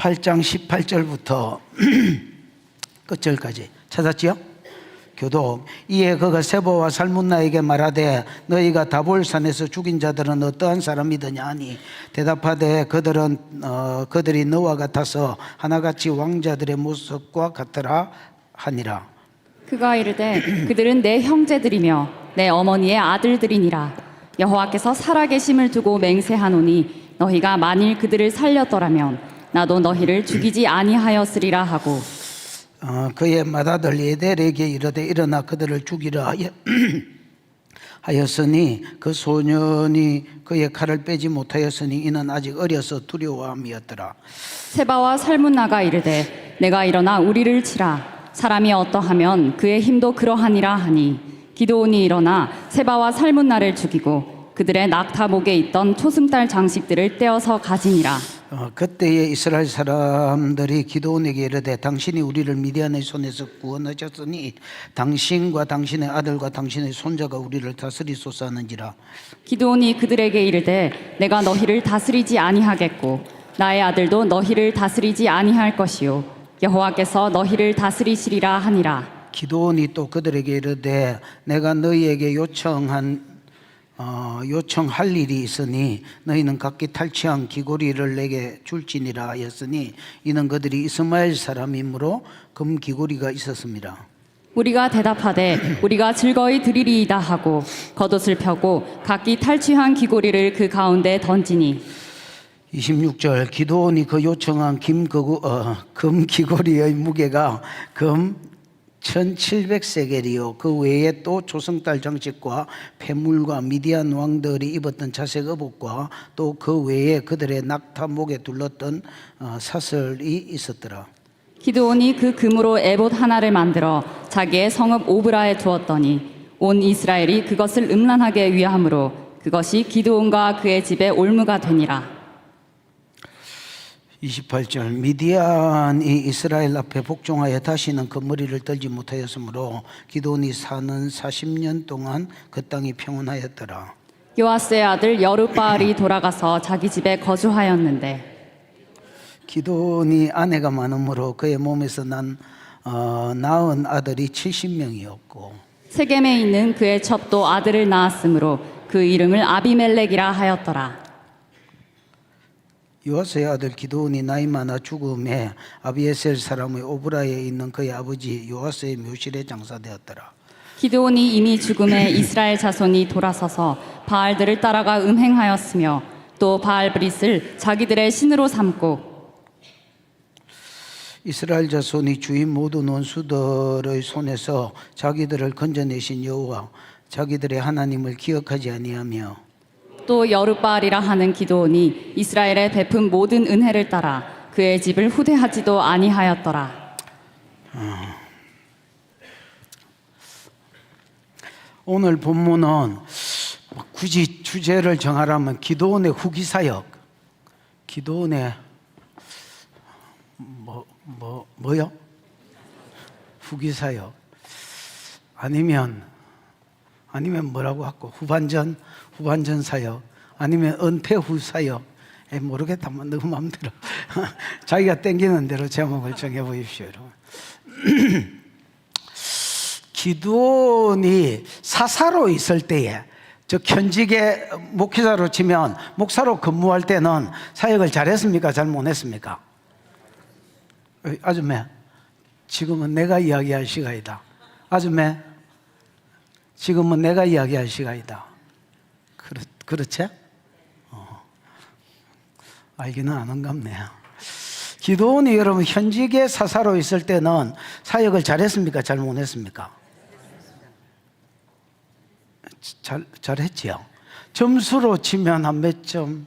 8장 18절부터 끝절까지 찾았지요? 교독. 이에 그가 세보와 살문나에게 말하되 너희가 다볼산에서 죽인 자들은 어떠한 사람이더냐 하니 대답하되 그들이 너와 같아서 하나같이 왕자들의 모습과 같으라 하니라. 그가 이르되 그들은 내 형제들이며 내 어머니의 아들들이니라. 여호와께서 살아계심을 두고 맹세하노니 너희가 만일 그들을 살렸더라면 나도 너희를 죽이지 아니하였으리라 하고, 그의 맏아들 예델에게 이르되 일어나 그들을 죽이라 하였으니 그 소년이 그의 칼을 빼지 못하였으니 이는 아직 어려서 두려워함이었더라. 세바와 살문나가 이르되 내가 일어나 우리를 치라. 사람이 어떠하면 그의 힘도 그러하니라 하니 기드온이 일어나 세바와 살문나를 죽이고 그들의 낙타목에 있던 초승달 장식들을 떼어서 가지니라. 그때에 이스라엘 사람들이 기드온에게 이르되 당신이 우리를 미디안의 손에서 구원하셨으니 당신과 당신의 아들과 당신의 손자가 우리를 다스리소서 하는지라. 기드온이 그들에게 이르되 내가 너희를 다스리지 아니하겠고 나의 아들도 너희를 다스리지 아니할 것이요 여호와께서 너희를 다스리시리라 하니라. 기드온이 또 그들에게 이르되 내가 너희에게 요청할 일이 있으니 너희는 각기 탈취한 귀고리를 내게 줄지니라 하였으니 이는 그들이 이스마엘 사람이므로 금 귀고리가 있었습니다. 우리가 대답하되 우리가 즐거이 드리리이다 하고 겉옷을 펴고 각기 탈취한 귀고리를 그 가운데 던지니 26절. 기드온이 그 요청한 금 귀고리의 무게가 금 1700세겔이요 그 외에 또 조승달 장식과 폐물과 미디안 왕들이 입었던 자색 의복과 또 그 외에 그들의 낙타 목에 둘렀던 사슬이 있었더라. 기드온이 그 금으로 에봇 하나를 만들어 자기의 성읍 오브라에 두었더니 온 이스라엘이 그것을 음란하게 위하므로 그것이 기드온과 그의 집의 올무가 되니라. 28절. 미디안이 이스라엘 앞에 복종하여 다시는 그 머리를 떨지 못하였으므로 기드온이 사는 40년 동안 그 땅이 평온하였더라. 요아스의 아들 여룻바알이 돌아가서 자기 집에 거주하였는데 기드온이 아내가 많으므로 그의 몸에서 낳은 아들이 70명이었고 세겜에 있는 그의 첩도 아들을 낳았으므로 그 이름을 아비멜렉이라 하였더라. 요아스의 아들 기드온이 나이 많아 죽음에 아비에셀 사람의 오브라에 있는 그의 아버지 요아스의 묘실에 장사되었더라. 기드온이 이미 죽음에 이스라엘 자손이 돌아서서 바알들을 따라가 음행하였으며 또 바알브릿을 자기들의 신으로 삼고 이스라엘 자손이 주인 모든 원수들의 손에서 자기들을 건져내신 여호와 자기들의 하나님을 기억하지 아니하며 또 여룻바알이라 하는 기드온이 이스라엘에 베푼 모든 은혜를 따라 그의 집을 후대하지도 아니하였더라. 오늘 본문은 굳이 주제를 정하라면 기드온의 후기 사역, 기드온의 뭐요? 후기 사역 아니면 뭐라고 할까? 후반전 사역 아니면 은퇴 후 사역 모르겠다. 너무 마음대로 자기가 땡기는 대로 제목을 정해 보십시오. 기드온이 사사로 있을 때에 저 현직의 목회자로 치면 목사로 근무할 때는 사역을 잘했습니까? 잘 못했습니까? 아줌매 지금은 내가 이야기할 시간이다. 아줌매 지금은 내가 이야기할 시간이다. 그렇지? 알기는 아는갑네요. 기드온이 여러분 현직의 사사로 있을 때는 사역을 잘했습니까? 잘 못했습니까? 잘했지요. 점수로 치면 한 몇 점?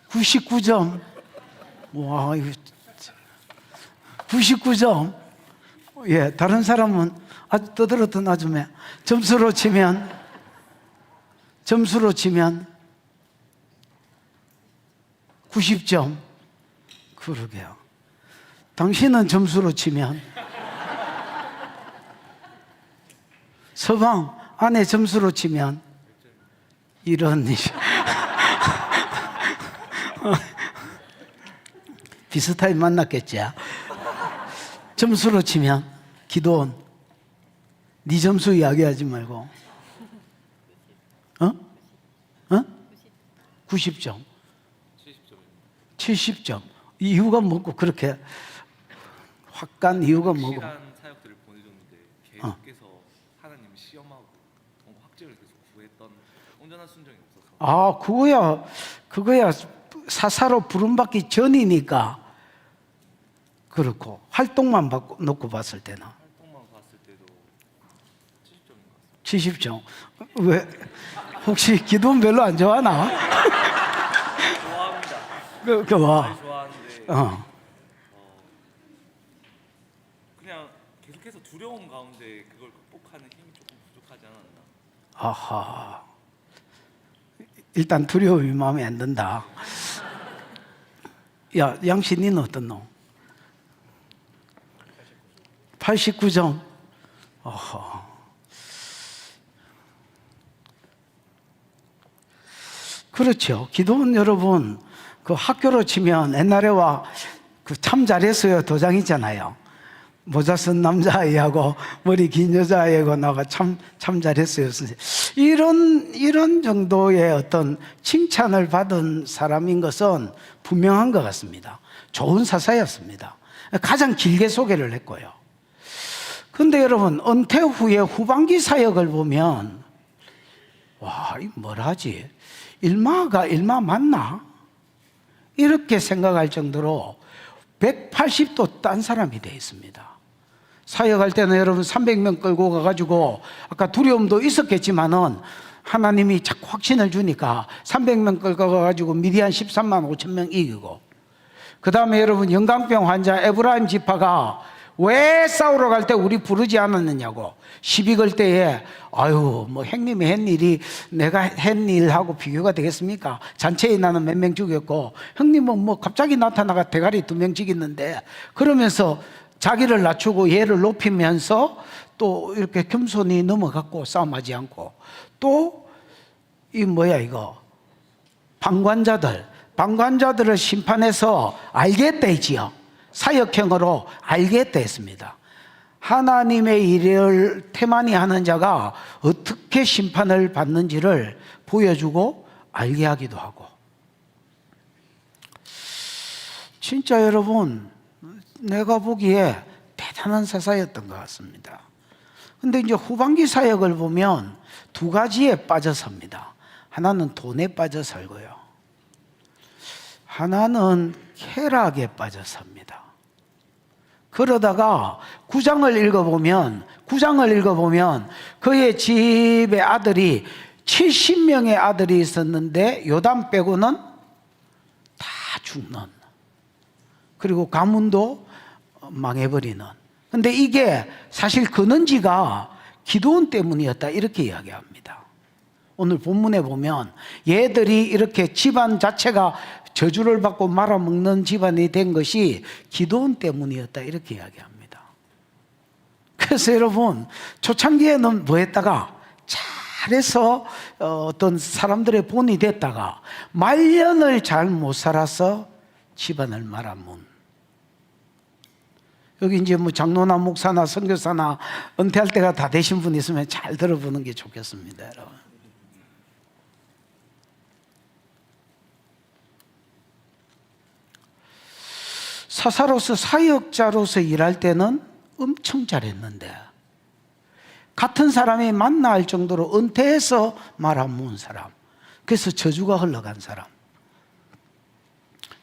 99점. 와, 이거 99점. 예, 다른 사람은 아주 떠들었던 아줌매 점수로 치면 90점. 그러게요. 당신은 점수로 치면 서방 아내 점수로 치면 이런 비슷하게 만났겠지. 점수로 치면 기도원 네 점수 이야기하지 말고 90점 70점 이유가 뭐고 그렇게 확 간 이유가 뭐고 실한 사역들을 보내줬는데 계속해서 하나님 시험하고 학점을 계속 구했던 온전한 순종이 없어서 그거야 사사로 부름받기 전이니까 그렇고 활동만 놓고 봤을 때는 활동만 봤을 때도 70점인 것 같습니다. 70점 왜 혹시 기도는 별로 안 좋아하나? 좋아합니다. 와. 많이 좋아하는데 그냥 계속해서 두려움 가운데 그걸 극복하는 힘이 조금 부족하지 않았나. 아하. 일단 두려움이 마음에 안 든다. 야, 양씨 니는 어떻노? 89점. 아하. 그렇죠. 기도원 여러분, 그 학교로 치면 옛날에와 그 참 잘했어요 도장 있잖아요. 모자 쓴 남자아이하고 머리 긴 여자아이하고 나가 참 잘했어요. 이런 정도의 어떤 칭찬을 받은 사람인 것은 분명한 것 같습니다. 좋은 사사였습니다. 가장 길게 소개를 했고요. 그런데 여러분, 은퇴 후에 후반기 사역을 보면 와, 이 뭘 하지? 일마가 일마 맞나? 이렇게 생각할 정도로 180도 딴 사람이 되어 있습니다. 사역할 때는 여러분 300명 끌고 가가지고 아까 두려움도 있었겠지만은 하나님이 자꾸 확신을 주니까 300명 끌고 가가지고 미디안 13만 5천 명 이기고, 그 다음에 여러분 영광병 환자 에브라임 지파가 왜 싸우러 갈 때 우리 부르지 않았느냐고 시비 걸 때에 아유 뭐 형님이 했 일이 내가 했 일하고 비교가 되겠습니까? 잔치에 나는 몇 명 죽였고 형님은 뭐 갑자기 나타나가 대가리 2명 죽였는데, 그러면서 자기를 낮추고 얘를 높이면서 또 이렇게 겸손히 넘어갔고 싸움하지 않고, 또 이 뭐야 이거 방관자들을 심판해서 알겠다 했지요. 사역형으로 알겠다 했습니다. 하나님의 일을 태만히 하는 자가 어떻게 심판을 받는지를 보여주고 알게 하기도 하고. 진짜 여러분, 내가 보기에 대단한 사사였던 것 같습니다. 근데 이제 후반기 사역을 보면 두 가지에 빠져 삽니다. 하나는 돈에 빠져 살고요, 하나는 쾌락에 빠져 삽니다. 그러다가 9장을 읽어보면 그의 집에 아들이 70명의 아들이 있었는데 요담 빼고는 다 죽는, 그리고 가문도 망해버리는. 근데 이게 사실 근원지가 기도원 때문이었다 이렇게 이야기합니다. 오늘 본문에 보면 얘들이 이렇게 집안 자체가 저주를 받고 말아먹는 집안이 된 것이 기도원 때문이었다 이렇게 이야기합니다. 그래서 여러분, 초창기에는 뭐 했다가 잘해서 어떤 사람들의 본이 됐다가 말년을 잘 못 살아서 집안을 말아먹은. 여기 이제 뭐 장로나 목사나 선교사나 은퇴할 때가 다 되신 분 있으면 잘 들어보는 게 좋겠습니다, 여러분. 사사로서 사역자로서 일할 때는 엄청 잘했는데 같은 사람이 만나 할 정도로 은퇴해서 말 안 모은 사람, 그래서 저주가 흘러간 사람.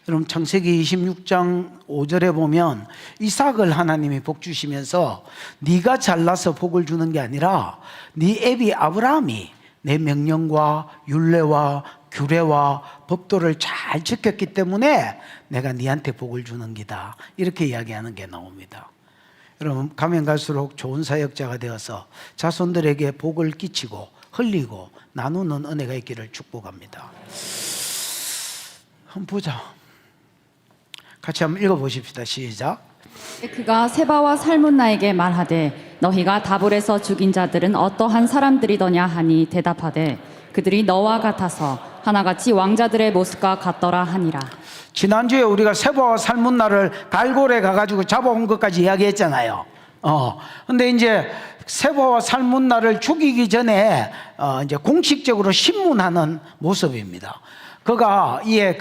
여러분 창세기 26장 5절에 보면 이삭을 하나님이 복 주시면서 네가 잘나서 복을 주는 게 아니라 네 애비 아브라함이 내 명령과 율례와 규례와 법도를 잘 지켰기 때문에 내가 네한테 복을 주는 기다 이렇게 이야기하는 게 나옵니다. 여러분 가면 갈수록 좋은 사역자가 되어서 자손들에게 복을 끼치고 흘리고 나누는 은혜가 있기를 축복합니다. 한번 보자. 같이 한번 읽어보십시다. 시작. 그가 세바와 살문나에게 말하되 너희가 다볼에서 죽인 자들은 어떠한 사람들이더냐 하니 대답하되 그들이 너와 같아서 하나같이 왕자들의 모습과 같더라 하니라. 지난주에 우리가 세바와 살문나를 갈골에 가가지고 잡아온 것까지 이야기했잖아요. 근데 이제 세바와 살문나를 죽이기 전에 이제 공식적으로 신문하는 모습입니다. 그가 이제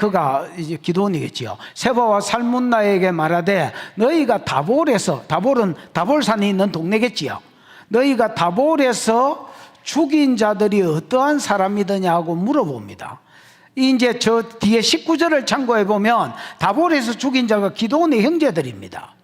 기도원이겠지요. 세바와 살문나에게 말하되 너희가 다볼에서, 다볼은 다볼산이 있는 동네겠지요. 너희가 다볼에서 죽인 자들이 어떠한 사람이더냐고 물어봅니다. 이제 저 뒤에 19절을 참고해 보면 다볼에서 죽인 자가 기도원의 형제들입니다.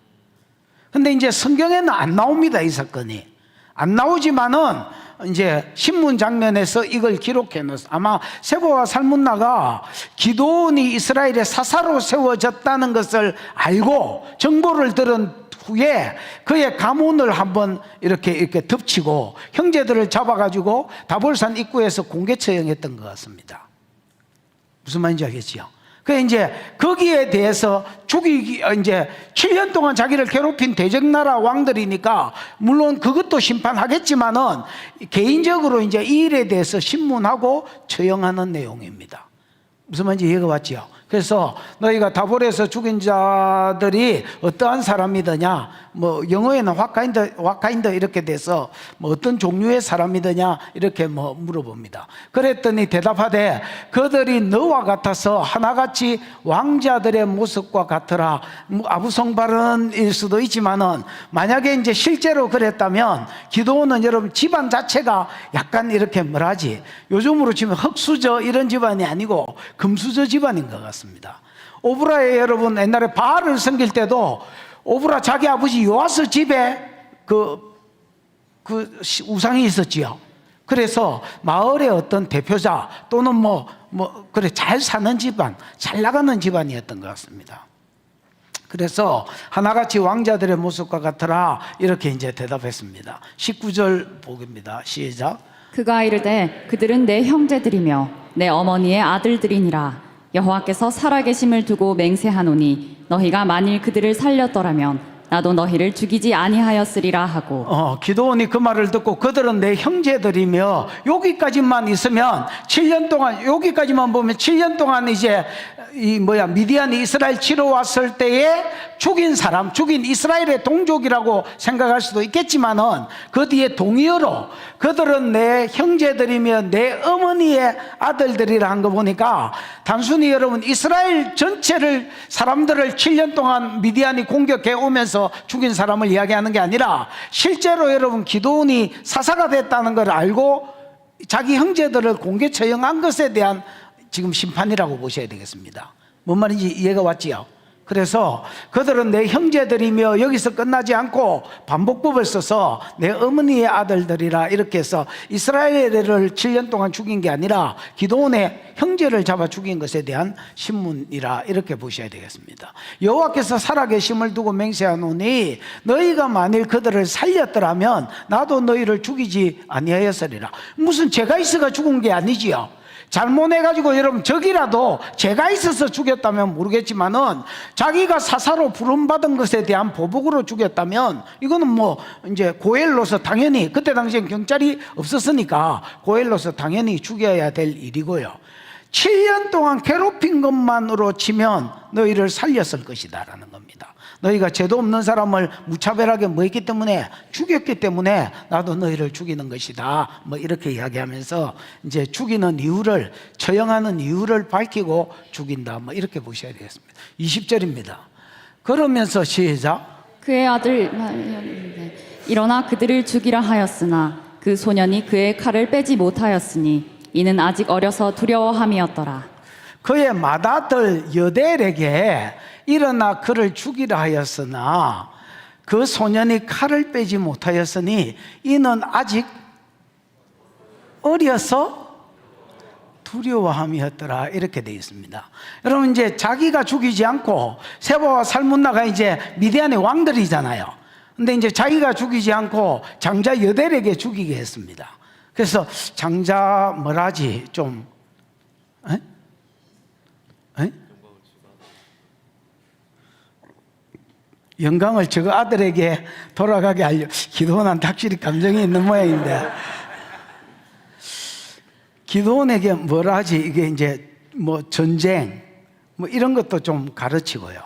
근데 이제 성경에는 안 나옵니다. 이 사건이 안 나오지만은 이제 신문 장면에서 이걸 기록해 놓았어. 아마 세바와 살문나가 기도원이 이스라엘의 사사로 세워졌다는 것을 알고 정보를 들은 후에 그의 가문을 한번 이렇게 덮치고 형제들을 잡아가지고 다볼산 입구에서 공개 처형했던 것 같습니다. 무슨 말인지 알겠지요? 그 이제 거기에 대해서 이제 7년 동안 자기를 괴롭힌 대적나라 왕들이니까 물론 그것도 심판하겠지만은 개인적으로 이제 이 일에 대해서 신문하고 처형하는 내용입니다. 무슨 말인지 이해가 왔지요? 그래서 너희가 다볼에서 죽인 자들이 어떠한 사람이더냐, 뭐 영어에는 what kind 이렇게 돼서 뭐 어떤 종류의 사람이더냐 이렇게 뭐 물어봅니다. 그랬더니 대답하되 그들이 너와 같아서 하나같이 왕자들의 모습과 같으라. 뭐 아부성 발언일 수도 있지만은 만약에 이제 실제로 그랬다면 기도원은 여러분 집안 자체가 약간 이렇게 뭐라지, 요즘으로 치면 흑수저 이런 집안이 아니고 금수저 집안인 것 같습니다. 오브라에 여러분 옛날에 바알을 섬길 때도 오브라 자기 아버지 요아스 집에 그 우상이 있었지요. 그래서 마을의 어떤 대표자 또는 그래 잘 사는 집안, 잘 나가는 집안이었던 것 같습니다. 그래서 하나같이 왕자들의 모습과 같으라 이렇게 이제 대답했습니다. 19절 보기입니다. 시작. 그가 이르되 그들은 내 형제들이며 내 어머니의 아들들이니라. 여호와께서 살아계심을 두고 맹세하노니 너희가 만일 그들을 살렸더라면 나도 너희를 죽이지 아니하였으리라 하고. 기도원이 그 말을 듣고 그들은 내 형제들이며 여기까지만 있으면 7년 동안, 여기까지만 보면 7년 동안 이제 미디안이 이스라엘 치러 왔을 때에 죽인 이스라엘의 동족이라고 생각할 수도 있겠지만은 그 뒤에 동의어로 그들은 내 형제들이며 내 어머니의 아들들이라 한 거 보니까 단순히 여러분 이스라엘 전체를 사람들을 7년 동안 미디안이 공격해 오면서 죽인 사람을 이야기하는 게 아니라 실제로 여러분 기도원이 사사가 됐다는 걸 알고 자기 형제들을 공개 처형한 것에 대한 지금 심판이라고 보셔야 되겠습니다. 뭔 말인지 이해가 왔지요? 그래서 그들은 내 형제들이며 여기서 끝나지 않고 반복법을 써서 내 어머니의 아들들이라 이렇게 해서 이스라엘을 7년 동안 죽인 게 아니라 기도원의 형제를 잡아 죽인 것에 대한 신문이라 이렇게 보셔야 되겠습니다. 여호와께서 살아계심을 두고 맹세하노니 너희가 만일 그들을 살렸더라면 나도 너희를 죽이지 아니하였으리라. 무슨 죄가 있어가 죽은 게 아니지요. 잘못해가지고 여러분 적이라도 죄가 있어서 죽였다면 모르겠지만은 자기가 사사로 부름받은 것에 대한 보복으로 죽였다면 이거는 이제 고엘로서 당연히 그때 당시엔 경찰이 없었으니까 고엘로서 당연히 죽여야 될 일이고요. 7년 동안 괴롭힌 것만으로 치면 너희를 살렸을 것이다 라는 겁니다. 너희가 죄도 없는 사람을 무차별하게 했기 때문에 죽였기 때문에 나도 너희를 죽이는 것이다 이렇게 이야기하면서 이제 죽이는 이유를, 처형하는 이유를 밝히고 죽인다 이렇게 보셔야 되겠습니다. 20절입니다. 그러면서 시작. 그의 아들 일어나 그들을 죽이라 하였으나 그 소년이 그의 칼을 빼지 못하였으니 이는 아직 어려서 두려워함이었더라. 그의 맏아들 여델에게 일어나 그를 죽이라 하였으나 그 소년이 칼을 빼지 못하였으니 이는 아직 어려서 두려워함이었더라 이렇게 되어 있습니다. 여러분 이제 자기가 죽이지 않고 세바와 살문나가 이제 미디안의 왕들이잖아요. 근데 이제 자기가 죽이지 않고 장자 여델에게 죽이게 했습니다. 그래서 장자 좀 영광을 저거 아들에게 돌아가게 하려. 기도원은 확실히 감정이 있는 모양인데 기도원에게 이게 이제 전쟁 뭐 이런 것도 좀 가르치고요.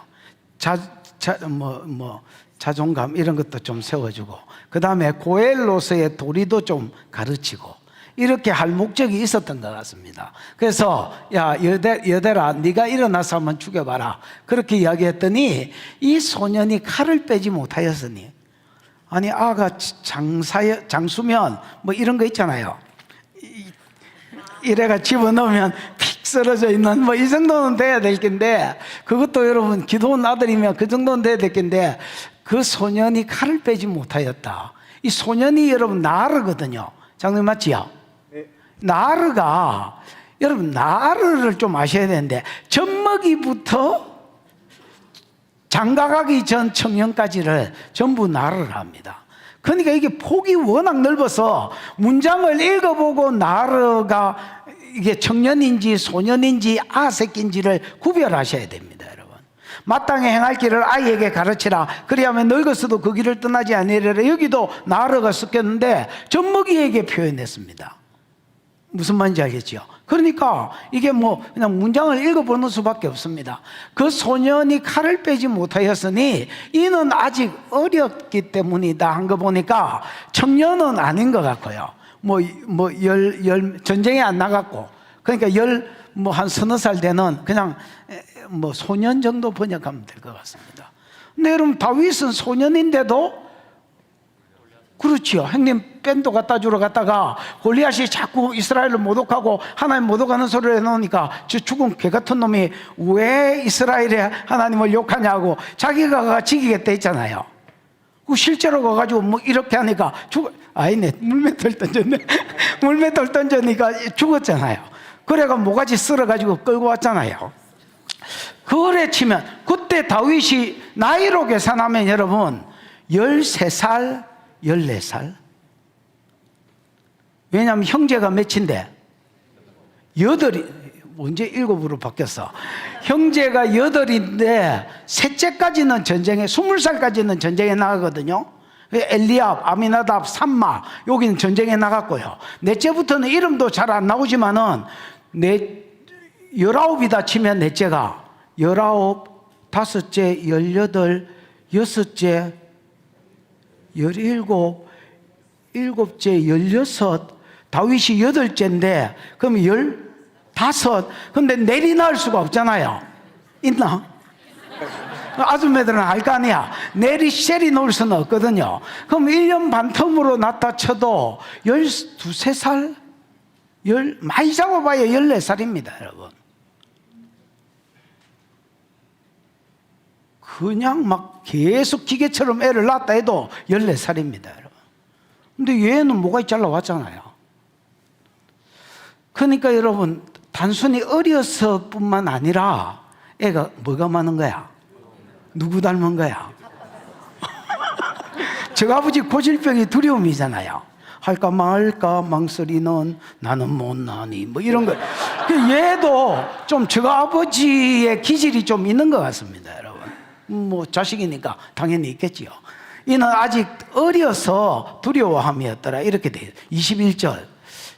자존감 이런 것도 좀 세워주고, 그 다음에 고엘로서의 도리도 좀 가르치고, 이렇게 할 목적이 있었던 것 같습니다. 그래서 야 여대라, 네가 일어나서 한번 죽여봐라, 그렇게 이야기했더니 이 소년이 칼을 빼지 못하였으니, 아니 아가 장수면 뭐 이런 거 있잖아요. 이래가 집어넣으면 픽 쓰러져 있는 뭐 이 정도는 돼야 될 텐데, 그것도 여러분 기도원 아들이면 그 정도는 돼야 될 텐데, 그 소년이 칼을 빼지 못하였다. 이 소년이 여러분 나르거든요. 장로님 맞지요? 네. 나르가, 여러분 나르를 좀 아셔야 되는데, 젖먹이부터 장가가기 전 청년까지를 전부 나르를 합니다. 그러니까 이게 폭이 워낙 넓어서 문장을 읽어보고 나르가 이게 청년인지 소년인지 아새끼인지를 구별하셔야 됩니다, 여러분. 마땅히 행할 길을 아이에게 가르치라. 그리하면 늙어서도 그 길을 떠나지 아니하리라. 여기도 나르가 섞였는데 젖먹이에게 표현했습니다. 무슨 말인지 알겠죠? 그러니까 이게 뭐 그냥 문장을 읽어보는 수밖에 없습니다. 그 소년이 칼을 빼지 못하였으니 이는 아직 어렸기 때문이다 한 거 보니까 청년은 아닌 것 같고요. 전쟁에 안 나갔고, 그러니까 한 서너 살 되는 그냥 소년 정도 번역하면 될 것 같습니다. 근데 여러분 다윗은 소년인데도, 그렇지요, 형님 밴도 갖다 주러 갔다가 골리앗이 자꾸 이스라엘을 모독하고 하나님 모독하는 소리를 해놓으니까 저 죽은 개 같은 놈이 왜 이스라엘의 하나님을 욕하냐고 자기가 지키겠다 했잖아요. 실제로 가가지고 뭐 이렇게 하니까 아니네, 물맷돌 던졌네. 물맷돌 던져니까 죽었잖아요. 그래가 모가지 쓸어가지고 끌고 왔잖아요. 그래 치면 그때 다윗이 나이로 계산하면 여러분 13살 14살? 왜냐하면 형제가 몇인데? 8이, 언제 7으로 바뀌었어? 형제가 8인데 셋째까지는 전쟁에, 20살까지는 전쟁에 나가거든요. 엘리압, 아미나답, 삼마, 여기는 전쟁에 나갔고요. 넷째부터는 이름도 잘 안 나오지만은 19이다 치면 넷째가 19, 다섯째 18, 여섯째 17, 일곱째 16, 다윗이 8째인데 그럼 15. 근데 내리 낳을 수가 없잖아요. 있나? 아줌매들은 알 거 아니야. 내리 셀이 놓을 수는 없거든요. 그럼 1년 반 텀으로 낳다 쳐도 12, 13살? 많이 잡아봐야 14살입니다, 여러분. 그냥 막 계속 기계처럼 애를 낳았다 해도 14살입니다, 여러분. 근데 얘는 뭐가 잘라왔잖아요. 그러니까 여러분, 단순히 어려서 뿐만 아니라 애가 뭐가 많은 거야? 누구 닮은 거야? 저 아버지 고질병이 두려움이잖아요. 할까 말까 망설이는 나는 못나니 뭐 이런 거. 얘도 좀 저 아버지의 기질이 좀 있는 것 같습니다, 여러분. 뭐 자식이니까 당연히 있겠지요. 이는 아직 어려서 두려워함이었더라. 이렇게 돼요. 21절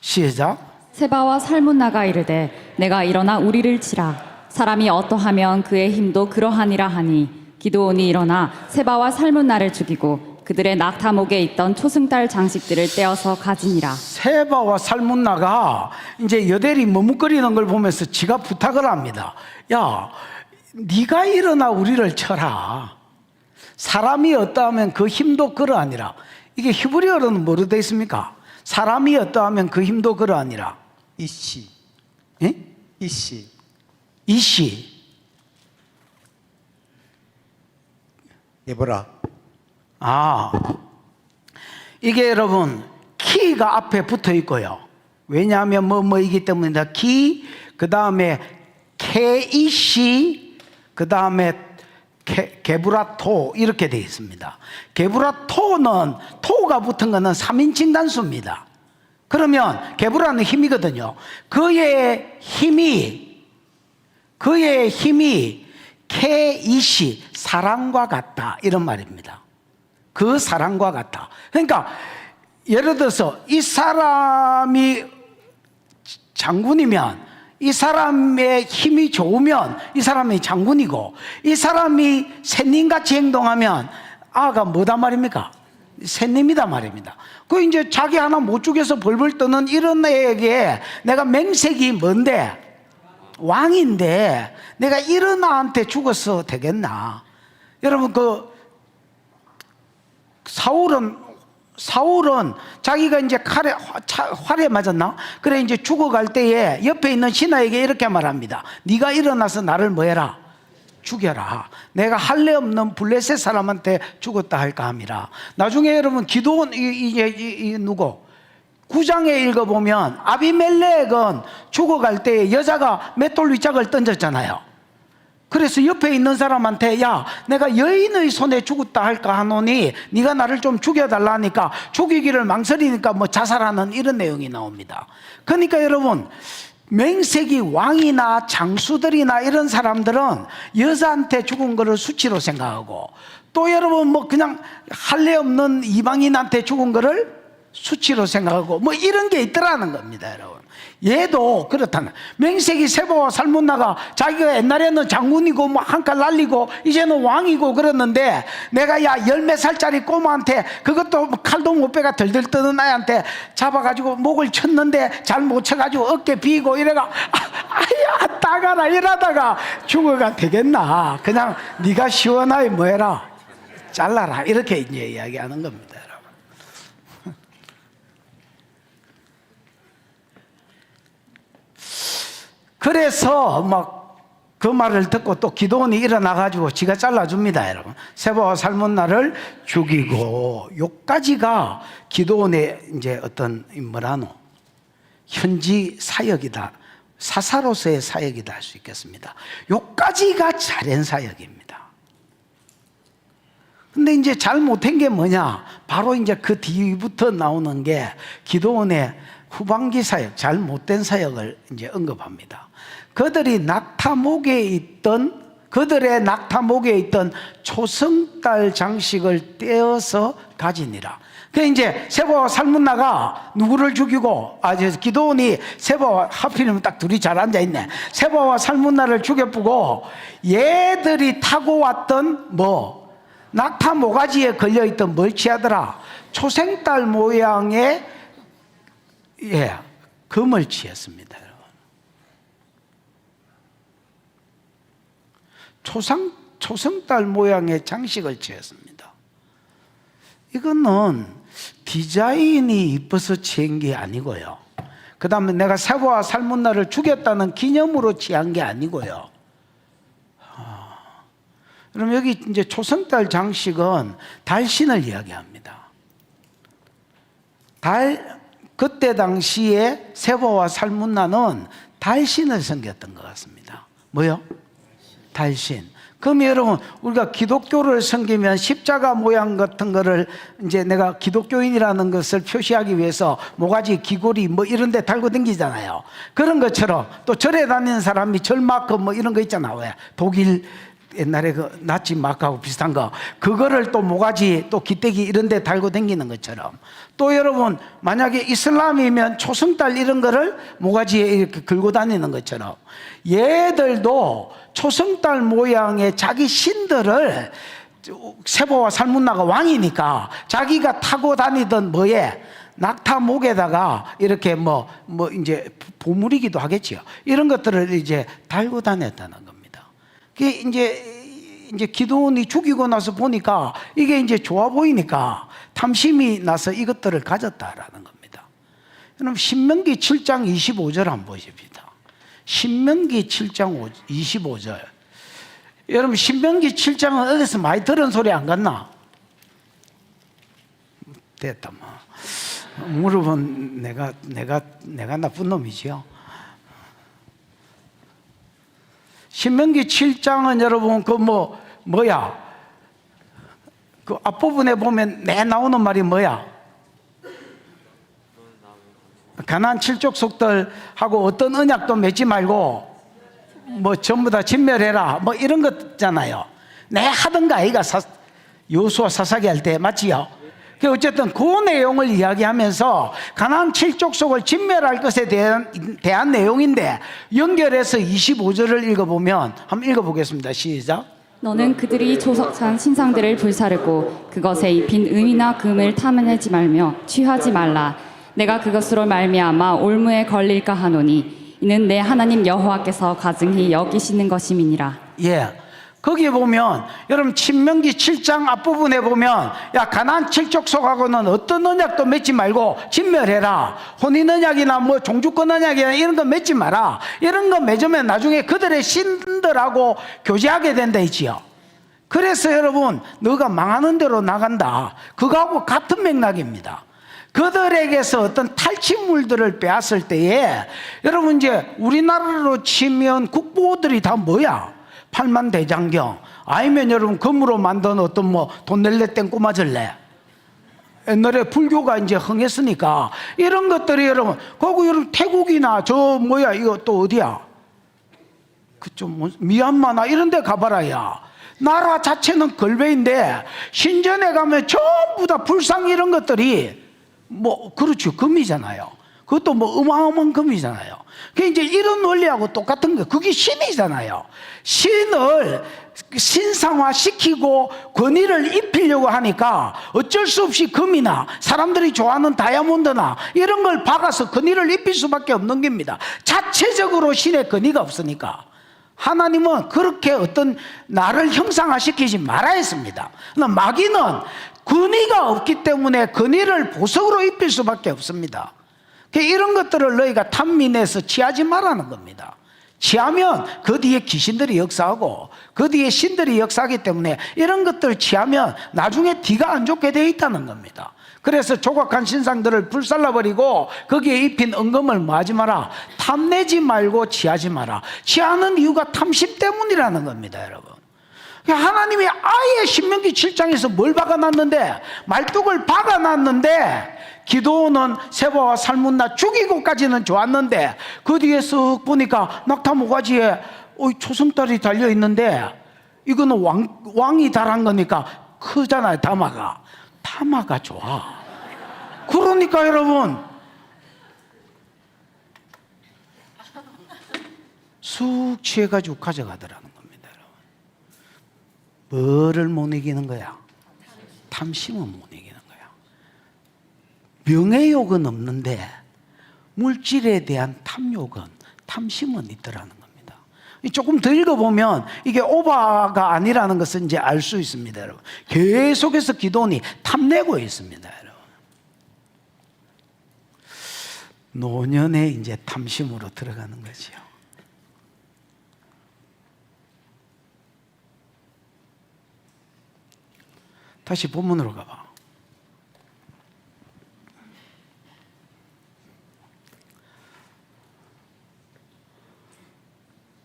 시작. 세바와 살문나가 이르되 내가 일어나 우리를 치라. 사람이 어떠하면 그의 힘도 그러하니라 하니 기드온이 일어나 세바와 살문나를 죽이고 그들의 낙타목에 있던 초승달 장식들을 떼어서 가지니라. 세바와 살문나가 이제 여델이 머뭇거리는 걸 보면서 지가 부탁을 합니다. 야, 네가 일어나 우리를 쳐라. 사람이 어떠하면 그 힘도 그러하니라. 이게 히브리어로는 뭐로 되어 있습니까? 사람이 어떠하면 그 힘도 그러하니라. 이씨. 예? 이씨. 이씨. 예보라. 이게 여러분 키가 앞에 붙어 있고요. 왜냐하면 뭐이기 때문이다. 키, 그 다음에 케이시, 그 다음에 게브라토 이렇게 되어 있습니다. 게브라토는 토가 붙은 거는 3인칭 단수입니다. 그러면 게브라는 힘이거든요. 그의 힘이 케이시 사랑과 같다 이런 말입니다. 그 사랑과 같다. 그러니까 예를 들어서 이 사람이 장군이면 이 사람의 힘이 좋으면 이 사람이 장군이고, 이 사람이 샌님같이 행동하면 아가 뭐단 말입니까? 샌님이다 말입니다. 그 이제 자기 하나 못 죽여서 벌벌 떠는 이런 애에게 내가 맹색이 뭔데? 왕인데 내가 이런 아한테 죽어서 되겠나? 여러분, 그 사울은 자기가 이제 활에 맞았나? 그래 이제 죽어갈 때에 옆에 있는 신하에게 이렇게 말합니다. 네가 일어나서 나를 뭐해라? 죽여라. 내가 할례 없는 블레셋 사람한테 죽었다 할까 함이라. 나중에 여러분 기도원 누구? 9장에 읽어보면 아비멜렉은 죽어갈 때 여자가 맷돌 위짝을 던졌잖아요. 그래서 옆에 있는 사람한테 야, 내가 여인의 손에 죽었다 할까 하노니 네가 나를 좀 죽여달라 하니까 죽이기를 망설이니까 뭐 자살하는 이런 내용이 나옵니다. 그러니까 여러분, 맹색이 왕이나 장수들이나 이런 사람들은 여자한테 죽은 거를 수치로 생각하고, 또 여러분 뭐 그냥 할례 없는 이방인한테 죽은 거를 수치로 생각하고 뭐 이런 게 있더라는 겁니다. 여러분, 얘도 그렇다는, 맹색이 세바와 살문나가 자기가 옛날에는 장군이고 뭐 한칼 날리고 이제는 왕이고 그랬는데, 내가 야 10몇 살짜리 꼬마한테, 그것도 칼도 못 빼가 덜덜 떠는 아이한테 잡아가지고 목을 쳤는데 잘 못 쳐가지고 어깨 비고 이래가 아야 따가라 이러다가 죽어가 되겠나? 그냥 네가 시원하게 뭐해라? 잘라라. 이렇게 이제 이야기하는 겁니다. 그래서 막 그 말을 듣고 또 기도원이 일어나가지고 지가 잘라줍니다. 여러분, 세바와 살문나를 죽이고, 요까지가 기도원의 이제 어떤 뭐라노 현지 사역이다, 사사로서의 사역이다 할 수 있겠습니다. 요까지가 잘한 사역입니다. 근데 이제 잘못한 게 뭐냐? 바로 이제 그 뒤부터 나오는 게 기도원의 후반기 사역, 잘못된 사역을 이제 언급합니다. 그들의 낙타목에 있던 초승달 장식을 떼어서 가지니라. 그 이제 세바와 살문나가 누구를 죽이고, 기도원이 세바와, 하필이면 딱 둘이 잘 앉아 있네. 세바와 살문나를 죽여보고, 얘들이 타고 왔던 뭐 낙타 모가지에 걸려 있던 뭘 취하더라? 초생달 모양의 금을 취했습니다. 초승달 모양의 장식을 취했습니다. 이거는 디자인이 이뻐서 취한 게 아니고요, 그 다음에 내가 세바와 살문나를 죽였다는 기념으로 취한 게 아니고요. 그럼 여기 이제 초승달 장식은 달신을 이야기합니다. 그때 당시에 세바와 살문나는 달신을 섬겼던 것 같습니다. 뭐요? 달신. 그럼 여러분, 우리가 기독교를 섬기면 십자가 모양 같은 거를 이제 내가 기독교인이라는 것을 표시하기 위해서 모가지, 귀걸이 뭐 이런 데 달고 다니잖아요. 그런 것처럼 또 절에 다니는 사람이 절마크 뭐 이런 거 있잖아. 왜? 독일 옛날에 그 나치 마크하고 비슷한 거, 그거를 또 모가지, 또 기대기 이런 데 달고 다니는 것처럼, 또 여러분 만약에 이슬람이면 초승달 이런 거를 모가지에 이렇게 걸고 다니는 것처럼, 얘들도 초승달 모양의 자기 신들을, 세바와 살문나가 왕이니까 자기가 타고 다니던 뭐에 낙타목에다가 이렇게 뭐 이제 보물이기도 하겠지요. 이런 것들을 이제 달고 다녔다는 겁니다. 그게 이제 기도원이 죽이고 나서 보니까 이게 이제 좋아 보이니까 탐심이 나서 이것들을 가졌다라는 겁니다. 여러분, 신명기 7장 25절 한번 보십시다. 신명기 7장 25절. 여러분, 신명기 7장은 어디서 많이 들은 소리 안 같나? 됐다 뭐. 무릎은 내가 나쁜 놈이지요. 신명기 7장은 여러분 뭐야? 그 앞부분에 보면 내 나오는 말이 뭐야? 가나안 칠족속들하고 어떤 언약도 맺지 말고 뭐 전부 다 진멸해라 뭐 이런 거잖아요. 내 하던가 아이가 요수와 사사기 할 때 맞지요? 어쨌든 그 내용을 이야기하면서 가나안 7족속을 진멸할 것에 대한 내용인데 연결해서 25절을 읽어보면 한번 읽어보겠습니다. 시작. 너는 그들이 조석한 신상들을 불사르고 그것에 입힌 은이나 금을 탐내지 말며 취하지 말라. 내가 그것으로 말미암아 올무에 걸릴까 하노니 이는 내 하나님 여호와께서 가증히 여기시는 것임이니라. 예. 거기에 보면 여러분 신명기 7장 앞부분에 보면 야 가나안 7족속하고는 어떤 언약도 맺지 말고 진멸해라. 혼인 언약이나 뭐 종주권 언약이나 이런 거 맺지 마라. 이런 거 맺으면 나중에 그들의 신들하고 교제하게 된다 했지요. 그래서 여러분 너가 망하는 대로 나간다. 그거하고 같은 맥락입니다. 그들에게서 어떤 탈취물들을 빼앗을 때에 여러분 이제 우리나라로 치면 국보들이 다 뭐야? 팔만대장경 아니면 여러분 금으로 만든 어떤 뭐 돈 낼래 땡꼬마 절래 옛날에 불교가 이제 흥했으니까 이런 것들이 여러분 거기 여러분 태국이나 저 뭐야 이거 또 어디야 그쪽 뭐 미얀마나 이런 데 가봐라 야 나라 자체는 걸베인데 신전에 가면 전부 다 불상 이런 것들이 뭐 그렇죠 금이잖아요. 그것도 뭐 어마어마한 금이잖아요. 그 이제 이런 원리하고 똑같은 거 그게 신이잖아요. 신을 신상화시키고 권위를 입히려고 하니까 어쩔 수 없이 금이나 사람들이 좋아하는 다이아몬드나 이런 걸 박아서 권위를 입힐 수밖에 없는 겁니다. 자체적으로 신의 권위가 없으니까 하나님은 그렇게 어떤 나를 형상화시키지 말아야 했습니다. 그러나 마귀는 권위가 없기 때문에 권위를 보석으로 입힐 수밖에 없습니다. 이런 것들을 너희가 탐민해서 취하지 말라는 겁니다. 취하면 그 뒤에 귀신들이 역사하고 그 뒤에 신들이 역사하기 때문에 이런 것들을 취하면 나중에 뒤가 안 좋게 되어 있다는 겁니다. 그래서 조각한 신상들을 불살라버리고 거기에 입힌 은금을 뭐 하지 마라? 탐내지 말고 취하지 마라. 취하는 이유가 탐심 때문이라는 겁니다, 여러분. 하나님이 아예 신명기 7장에서 뭘 박아놨는데 말뚝을 박아놨는데 기도는 세바와 살문나 죽이고까지는 좋았는데 그 뒤에 쓱 보니까 낙타 모가지에 초승달이 달려있는데 이거는 왕이 달한 거니까 크잖아요. 타마가 좋아. 그러니까 여러분 쑥 취해가지고 가져가더라는 겁니다. 여러분 뭐를 못 이기는 거야? 탐심은 못 이기는 거야. 명예욕은 없는데 물질에 대한 탐욕은 탐심은 있더라는 겁니다. 조금 더 읽어보면 이게 오바가 아니라는 것을 이제 알 수 있습니다, 여러분. 계속해서 기도원이 탐내고 있습니다, 여러분. 노년에 이제 탐심으로 들어가는 거지요. 다시 본문으로 가봐.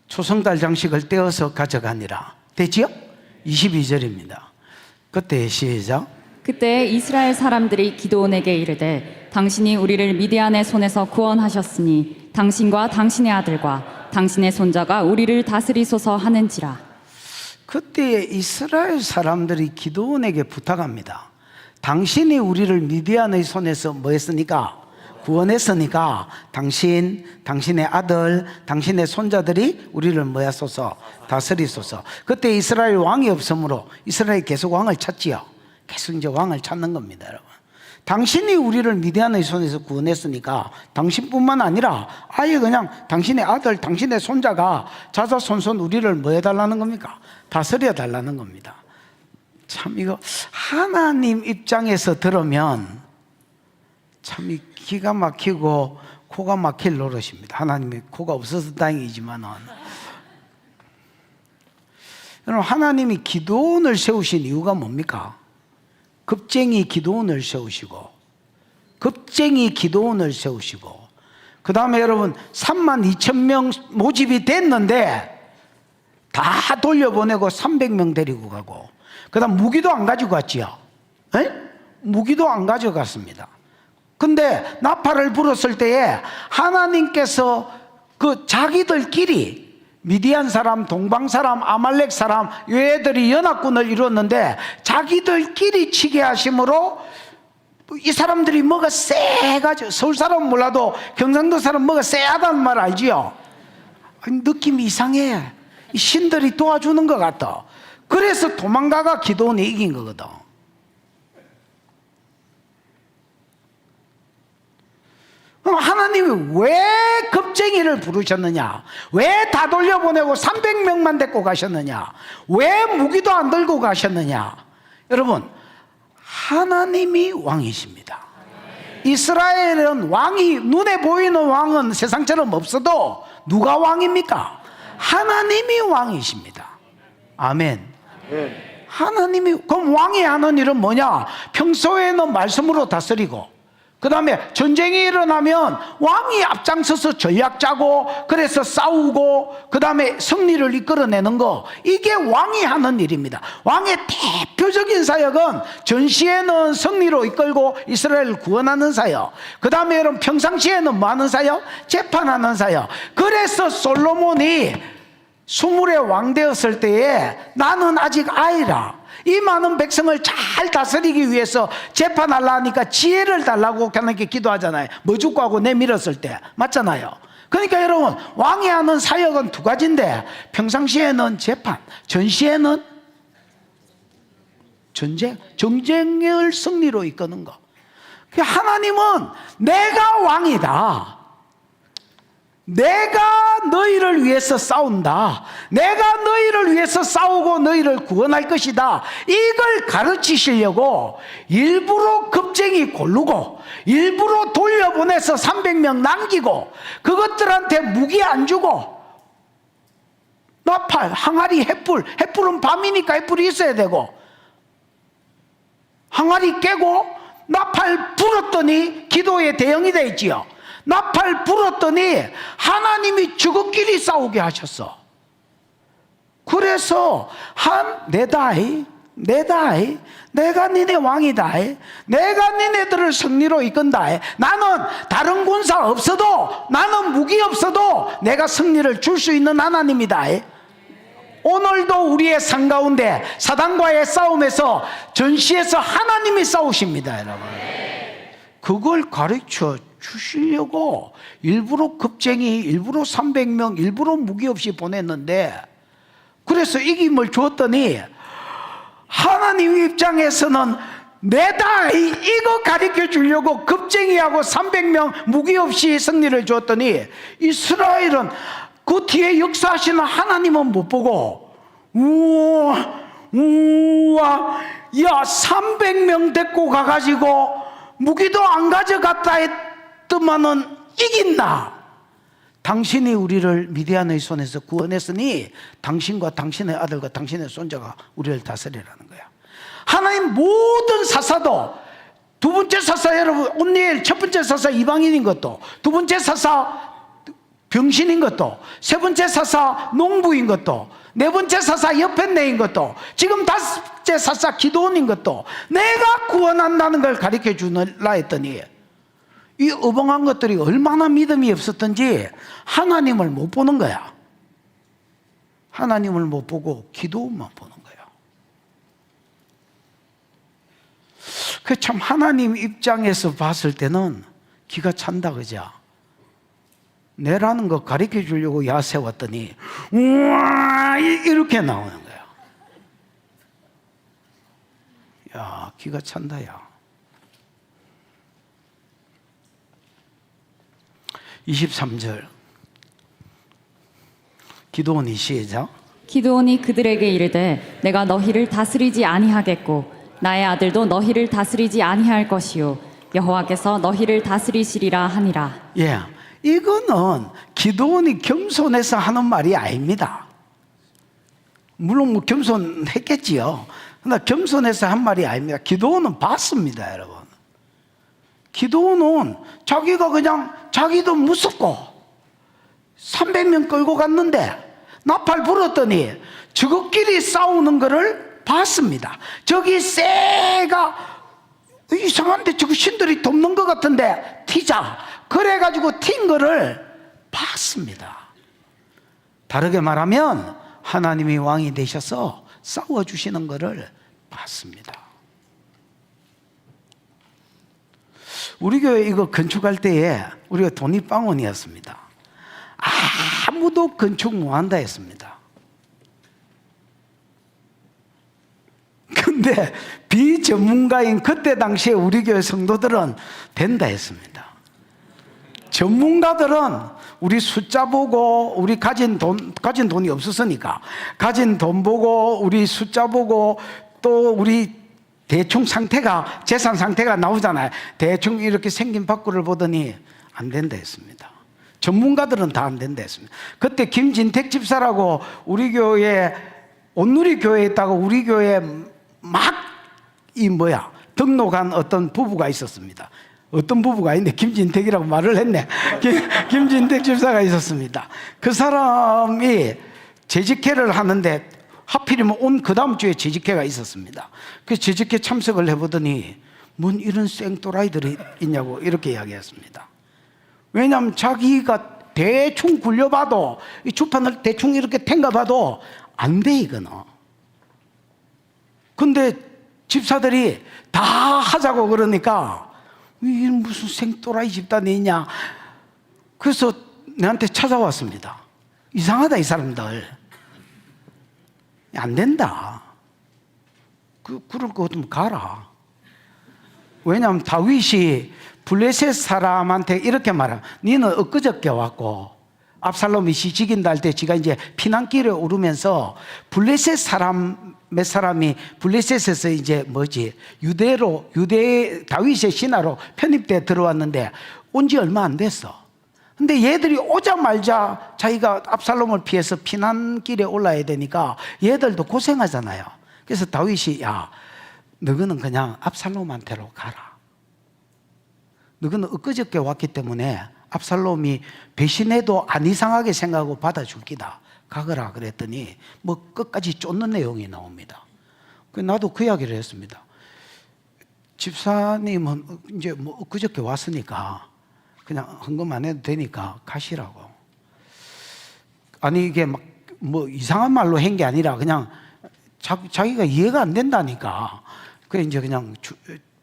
초승달 장식을 떼어서 가져가니라. 됐지요? 22절입니다. 그때 시작. 그때 이스라엘 사람들이 기드온에게 이르되 당신이 우리를 미디안의 손에서 구원하셨으니 당신과 당신의 아들과 당신의 손자가 우리를 다스리소서 하는지라. 그때 이스라엘 사람들이 기드온에게 부탁합니다. 당신이 우리를 미디안의 손에서 뭐 했으니까? 구원했으니까 당신의 아들, 당신의 손자들이 우리를 뭐 하소서? 다스리소서. 그때 이스라엘 왕이 없으므로 이스라엘이 계속 왕을 찾지요. 계속 이제 왕을 찾는 겁니다, 여러분. 당신이 우리를 미디안의 손에서 구원했으니까 당신뿐만 아니라 아예 그냥 당신의 아들, 당신의 손자가 자자손손 우리를 뭐 해달라는 겁니까? 다스려 달라는 겁니다. 참 이거 하나님 입장에서 들으면 참 기가 막히고 코가 막힐 노릇입니다. 하나님이 코가 없어서 다행이지만은 여러분 하나님이 기드온을 세우신 이유가 뭡니까? 겁쟁이 기드온을 세우시고 그 다음에 여러분 32,000명 모집이 됐는데 다 돌려보내고 300명 데리고 가고 그 다음 무기도 안 가지고 갔지요. 에? 무기도 안 가져갔습니다. 근데 나팔을 불었을 때에 하나님께서 그 자기들끼리 미디안 사람, 동방 사람, 아말렉 사람 이 애들이 연합군을 이뤘는데 자기들끼리 치게 하심으로 이 사람들이 뭐가 세가지고, 서울 사람은 몰라도 경상도 사람 뭐가 세하다는 말 알지요? 느낌이 이상해. 이 신들이 도와주는 것 같다. 그래서 도망가가 기도원이 이긴 거거든. 그럼 하나님이 왜 겁쟁이를 부르셨느냐? 왜 다 돌려보내고 300명만 데리고 가셨느냐? 왜 무기도 안 들고 가셨느냐? 여러분, 하나님이 왕이십니다. 이스라엘은 왕이, 눈에 보이는 왕은 세상처럼 없어도 누가 왕입니까? 하나님이 왕이십니다. 아멘. 하나님이, 그럼 왕이 하는 일은 뭐냐? 평소에는 말씀으로 다스리고, 그 다음에 전쟁이 일어나면 왕이 앞장서서 전략 짜고, 그래서 싸우고, 그 다음에 승리를 이끌어내는 거, 이게 왕이 하는 일입니다. 왕의 대표적인 사역은 전시에는 승리로 이끌고 이스라엘을 구원하는 사역, 그 다음에 여러분 평상시에는 뭐 하는 사역? 재판하는 사역. 그래서 솔로몬이 20의 왕 되었을 때에 나는 아직 아이라, 이 많은 백성을 잘 다스리기 위해서 재판하려 하니까 지혜를 달라고 하나님께 기도하잖아요. 뭐 죽고 하고 내밀었을 때, 맞잖아요. 그러니까 여러분, 왕이 하는 사역은 두 가지인데, 평상시에는 재판, 전시에는 정쟁을 승리로 이끄는 거. 하나님은 내가 왕이다, 내가 너희를 위해서 싸운다, 내가 너희를 위해서 싸우고 너희를 구원할 것이다, 이걸 가르치시려고 일부러 겁쟁이 고르고, 일부러 돌려보내서 300명 남기고, 그것들한테 무기 안 주고, 나팔, 항아리, 횃불은 밤이니까 횃불이 있어야 되고, 항아리 깨고 나팔 불었더니 기도의 대형이 되지요. 나팔 불었더니 하나님이 저것끼리 싸우게 하셨어. 그래서 내다이, 내가 니네 왕이다, 내가 니네들을 승리로 이끈다, 나는 다른 군사 없어도, 나는 무기 없어도 내가 승리를 줄 수 있는 하나님이다. 오늘도 우리의 삶 가운데 사단과의 싸움에서, 전시에서 하나님이 싸우십니다, 여러분. 그걸 가르쳐 주시려고 일부러 겁쟁이, 일부러 300명, 일부러 무기 없이 보냈는데, 그래서 이김을 줬더니 하나님 입장에서는 내다, 이거 가르쳐 주려고 겁쟁이하고 300명 무기 없이 승리를 줬더니, 이스라엘은 그 뒤에 역사하시는 하나님은 못 보고, 우와, 야, 300명 데리고 가가지고 무기도 안 가져갔다 했더만은 이긴다. 당신이 우리를 미디안의 손에서 구원했으니 당신과 당신의 아들과 당신의 손자가 우리를 다스리라는 거야. 하나님 모든 사사도, 두 번째 사사, 여러분, 온니엘 첫 번째 사사 이방인인 것도, 두 번째 사사 병신인 것도, 세 번째 사사 농부인 것도, 네 번째 사사 여편네인 것도, 지금 다섯째 사사 기도원인 것도 내가 구원한다는 걸 가르쳐 주라 했더니, 이 어벙한 것들이 얼마나 믿음이 없었던지 하나님을 못 보는 거야. 하나님을 못 보고 기도만 보는 거야. 그 참 하나님 입장에서 봤을 때는 기가 찬다, 그죠? 내라는 거 가르쳐 주려고 야 세웠더니 우와, 이렇게 나오는 거야. 야, 기가 찬다, 야. 23절 기도원이 시작. 기드온이 그들에게 이르되 내가 너희를 다스리지 아니하겠고 나의 아들도 너희를 다스리지 아니할 것이요 여호와께서 너희를 다스리시리라 하니라. 예, 이거는 기도원이 겸손해서 하는 말이 아닙니다. 물론 뭐 겸손했겠지요. 그러나 겸손해서 한 말이 아닙니다. 기도원은 봤습니다, 여러분. 기도원은 자기가 그냥, 자기도 무섭고 300명 끌고 갔는데 나팔 불었더니 저것끼리 싸우는 거를 봤습니다. 저기 새가 이상한데 저거 신들이 돕는 것 같은데 튀자, 그래가지고 튄 거를 봤습니다. 다르게 말하면 하나님이 왕이 되셔서 싸워주시는 거를 봤습니다. 우리 교회 이거 건축할 때에 우리가 돈이 빵원이었습니다. 아무도 건축 못 한다 했습니다. 근데 비전문가인 그때 당시에 우리 교회 성도들은 된다 했습니다. 전문가들은 우리 숫자 보고 우리 가진 돈이 없었으니까 가진 돈 보고 우리 숫자 보고 또 우리 대충 상태가 재산 상태가 나오잖아요. 대충 이렇게 생긴 밖으로 보더니 안 된다 했습니다. 전문가들은 다 안 된다 했습니다. 그때 김진택 집사라고 우리 교회 온누리 교회에 있다가 우리 교회에 막 등록한 어떤 부부가 있었습니다. 어떤 부부가 있는데 김진택이라고 말을 했네. 김진택 집사가 있었습니다. 그 사람이 재직회를 하는데 하필이면 온 그 다음 주에 재직회가 있었습니다. 그 재직회 참석을 해보더니 뭔 이런 생또라이들이 있냐고 이렇게 이야기했습니다. 왜냐하면 자기가 대충 굴려봐도 이 주판을 대충 이렇게 탱가봐도 안 돼 이거는. 근데 집사들이 다 하자고 그러니까 이 무슨 생또라이 집단이냐. 그래서 내한테 찾아왔습니다. 이상하다 이 사람들. 안 된다. 그럴 거 같으면 가라. 왜냐하면 다윗이 블레셋 사람한테 이렇게 말하면 너는 엊그저께 왔고 압살롬이 죽인다 할 때 지가 이제 피난길에 오르면서 블레셋 사람 몇 사람이 블레셋에서 이제 유대 다윗의 신하로 편입돼 들어왔는데 온 지 얼마 안 됐어. 근데 얘들이 오자마자 자기가 압살롬을 피해서 피난길에 올라야 되니까 얘들도 고생하잖아요. 그래서 다윗이 야, 너희는 그냥 압살롬한테로 가라. 너희는 엊그저께 왔기 때문에 압살롬이 배신해도 안 이상하게 생각하고 받아줄 기다. 가거라 그랬더니 끝까지 쫓는 내용이 나옵니다. 나도 그 이야기를 했습니다. 집사님은 이제 엊그저께 왔으니까 그냥 헌금 안 해도 되니까 가시라고. 아니 이게 이상한 말로 한 게 아니라 그냥 자기가 이해가 안 된다니까. 이제 그냥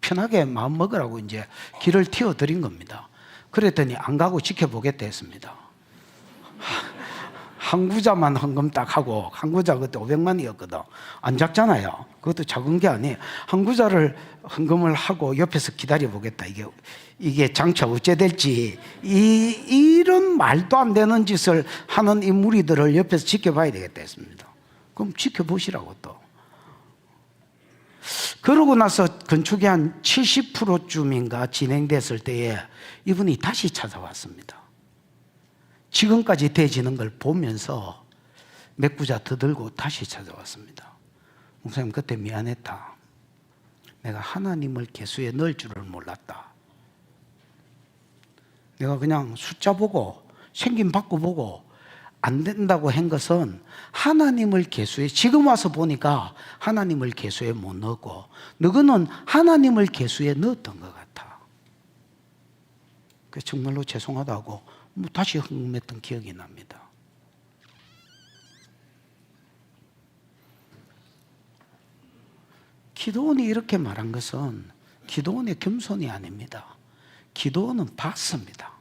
편하게 마음 먹으라고 이제 길을 틔워 드린 겁니다. 그랬더니 안 가고 지켜보겠다 했습니다. 항구자만 헌금 딱 하고, 항구자 그때 500만 원이었거든. 안 작잖아요. 그것도 작은 게 아니에요. 항구자를 헌금을 하고 옆에서 기다려보겠다. 이게 장차 어째 될지, 이런 말도 안 되는 짓을 하는 이 무리들을 옆에서 지켜봐야 되겠다 했습니다. 그럼 지켜보시라고 또. 그러고 나서 건축이 한 70%쯤인가 진행됐을 때에 이분이 다시 찾아왔습니다. 지금까지 되어지는 걸 보면서 몇 구자 더 들고 다시 찾아왔습니다. 목사님 그때 미안했다. 내가 하나님을 계수에 넣을 줄을 몰랐다. 내가 그냥 숫자 보고 생긴 바꾸 보고 안 된다고 한 것은 하나님을 계수에, 지금 와서 보니까 하나님을 계수에 못 넣었고 너희는 하나님을 계수에 넣었던 것 같아. 그래서 정말로 죄송하다고 다시 헌금했던 기억이 납니다. 기도원이 이렇게 말한 것은 기도원의 겸손이 아닙니다. 기도원은 받습니다.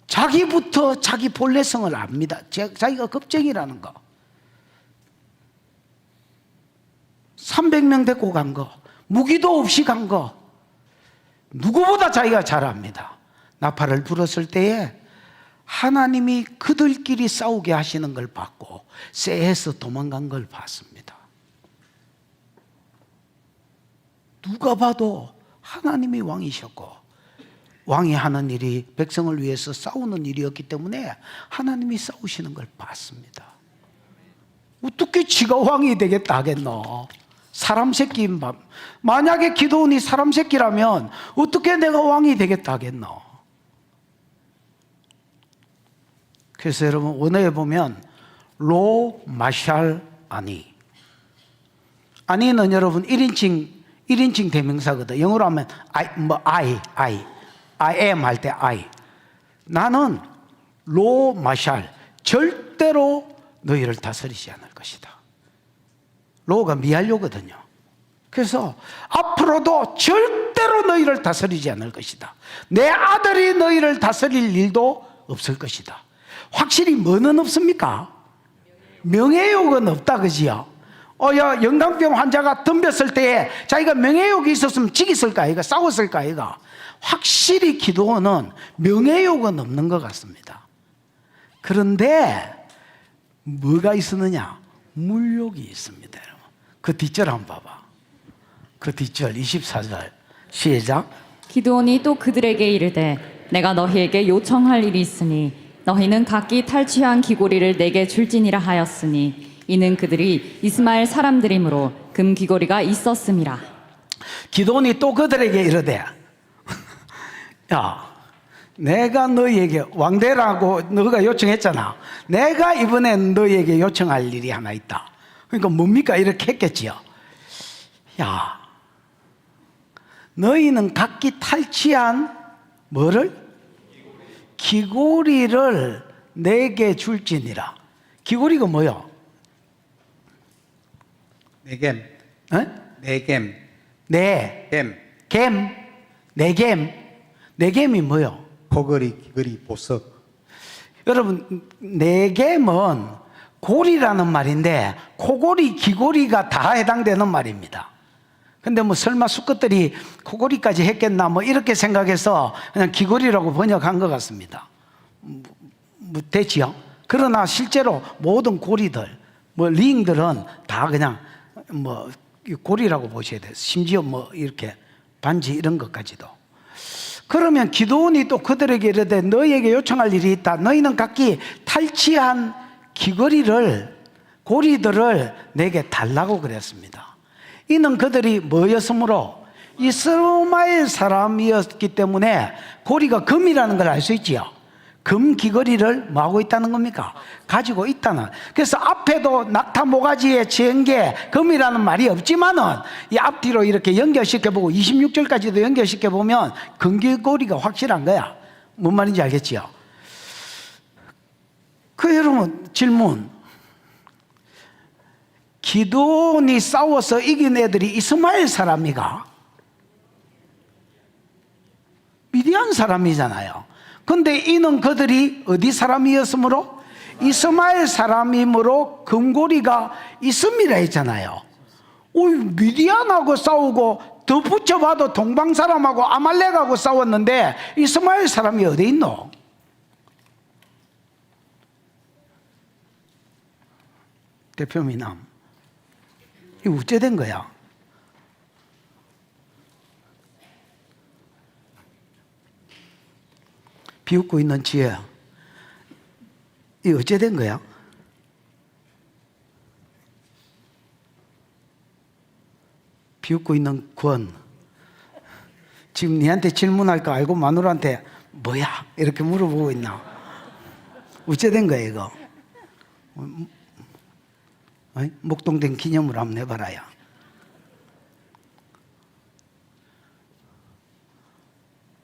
자기부터 자기 본래성을 압니다. 자기가 겁쟁이라는 거. 300명 데리고 간 거, 무기도 없이 간 거, 누구보다 자기가 잘 압니다. 나팔을 불었을 때에 하나님이 그들끼리 싸우게 하시는 걸 봤고 쎄해서 도망간 걸 봤습니다. 누가 봐도 하나님이 왕이셨고 왕이 하는 일이 백성을 위해서 싸우는 일이었기 때문에 하나님이 싸우시는 걸 봤습니다. 어떻게 지가 왕이 되겠다 하겠노? 사람 새끼, 만약에 기도원이 사람 새끼라면 어떻게 내가 왕이 되겠다 하겠노? 그래서 여러분 원어에 보면 로 마샬 아니, 아니는 여러분 1인칭 대명사거든. 영어로 하면 I am 할 때 I. 나는 로 마샬, 절대로 너희를 다스리지 않을 것이다. 로가 미알료거든요. 그래서 앞으로도 절대로 너희를 다스리지 않을 것이다. 내 아들이 너희를 다스릴 일도 없을 것이다. 확실히 뭐는 없습니까? 명예욕은 없다, 그지요? 야, 영광병 환자가 덤볐을 때에 자기가 명예욕이 있었으면 지gis을까, 아이가? 싸웠을까, 아이가? 확실히 기도원은 명예욕은 없는 것 같습니다. 그런데 뭐가 있었느냐? 물욕이 있습니다, 여러분. 그 뒷절 한번 봐봐. 그 뒷절 24절 시작. 기드온이 또 그들에게 이르되 내가 너희에게 요청할 일이 있으니 너희는 각기 탈취한 귀고리를 내게 줄지니라 하였으니 이는 그들이 이스마엘 사람들이므로 금 귀고리가 있었음이라. 기드온이 또 그들에게 이르되 야, 내가 너희에게 왕대라고 너가 요청했잖아. 내가 이번엔 너희에게 요청할 일이 하나 있다. 그러니까 뭡니까? 이렇게 했겠지요. 야, 너희는 각기 탈취한 뭐를? 귀고리를 내게 줄지니라. 귀고리가 뭐요? 네겜. 어? 네겜. 네. 겜. 겜. 네겜. 네겜이 뭐요? 코걸이, 귀걸이, 보석. 여러분, 네겜은 고리라는 말인데 코고리, 귀고리가 다 해당되는 말입니다. 근데 뭐 설마 수컷들이 코고리까지 했겠나 뭐 이렇게 생각해서 그냥 귀고리라고 번역한 것 같습니다. 뭐 됐지요? 그러나 실제로 모든 고리들, 뭐 링들은 다 그냥 뭐 고리라고 보셔야 돼요. 심지어 뭐 이렇게 반지 이런 것까지도. 그러면 기드온이 또 그들에게 이르되 너희에게 요청할 일이 있다. 너희는 각기 탈취한 귀걸이를, 고리들을 내게 달라고 그랬습니다. 이는 그들이 뭐였으므로 이스마엘 사람이었기 때문에 고리가 금이라는 걸 알 수 있지요. 금 귀걸이를 뭐하고 있다는 겁니까? 가지고 있다는. 그래서 앞에도 낙타 모가지에 채은 게 금이라는 말이 없지만은 이 앞뒤로 이렇게 연결시켜보고 26절까지도 연결시켜보면 금귀걸이가 확실한 거야. 뭔 말인지 알겠지요? 그 여러분 질문. 기드온이 싸워서 이긴 애들이 이스마엘 사람이가? 미디안 사람이잖아요. 근데 이는 그들이 어디 사람이었으므로? 이스마엘 사람이므로 금고리가 있음이라 했잖아요. 미디안하고 싸우고 더 붙여봐도 동방 사람하고 아말렉하고 싸웠는데 이스마엘 사람이 어디 있노? 대표 미남, 이거 어째 된 거야? 비웃고 있는 지혜, 이거 어째 된 거야? 비웃고 있는 권, 지금 니한테 질문할 거 알고 마누라한테 뭐야? 이렇게 물어보고 있나? 어째 된 거야 이거? 목동된 기념으로 한번 해봐라야.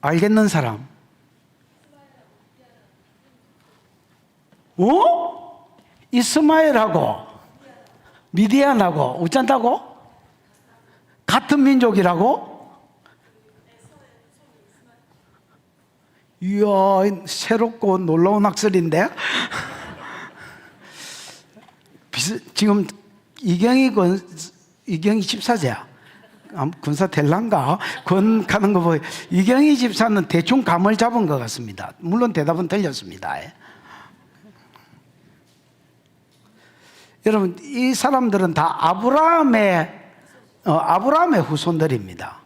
알겠는 사람? 이스마엘하고 미디안하고 어쩐다고? 같은 민족이라고? 이야, 새롭고 놀라운 학설인데? 지금 이경희 14자 군사 될란가? 권 가는 거 보여. 이경희 집사는 대충 감을 잡은 것 같습니다. 물론 대답은 틀렸습니다. 여러분, 이 사람들은 다 아브라함의 후손들입니다.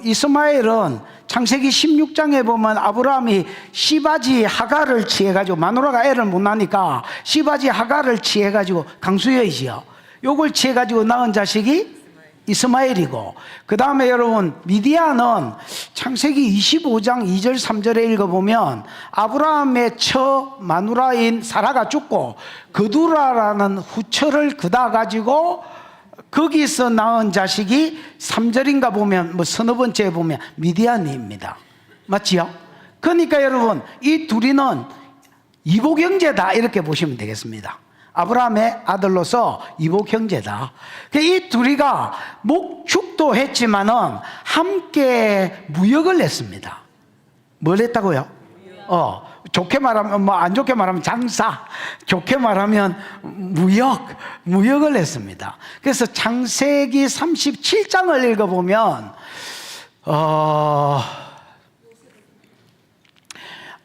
이스마엘은 창세기 16장에 보면 아브라함이 시바지 하가를 취해가지고, 마누라가 애를 못 낳으니까 시바지 하가를 취해가지고, 강수여이지요. 요걸 취해가지고 낳은 자식이 이스마엘이고, 그 다음에 여러분 미디안은 창세기 25장 2절 3절에 읽어보면 아브라함의 처 마누라인 사라가 죽고 그두라라는 후처를 그다 가지고 거기서 낳은 자식이 3절인가 보면 뭐 서너 번째에 보면 미디안입니다. 맞지요? 그러니까 여러분 이 둘이는 이복 형제다 이렇게 보시면 되겠습니다. 아브라함의 아들로서 이복 형제다. 이 둘이가 목축도 했지만은 함께 무역을 했습니다. 뭘 했다고요? 좋게 말하면 뭐 안 좋게 말하면 장사, 좋게 말하면 무역을 했습니다. 그래서 창세기 37장을 읽어보면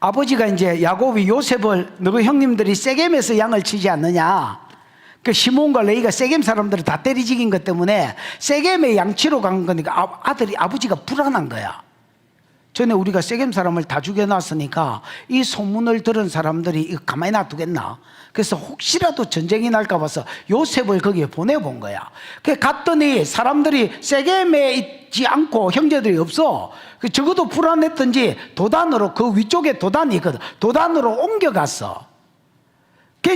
아버지가 이제 야곱이 요셉을 너희 형님들이 세겜에서 양을 치지 않느냐, 그 시몬과 레이가 세겜 사람들을 다 때리 죽인 것 때문에 세겜에 양치러 간 거니까 아버지가 불안한 거야. 전에 우리가 세겜 사람을 다 죽여놨으니까 이 소문을 들은 사람들이 이거 가만히 놔두겠나. 그래서 혹시라도 전쟁이 날까 봐서 요셉을 거기에 보내본 거야. 갔더니 사람들이 세겜에 있지 않고 형제들이 없어. 적어도 불안했던지 도단으로, 그 위쪽에 도단이 있거든, 도단으로 옮겨갔어.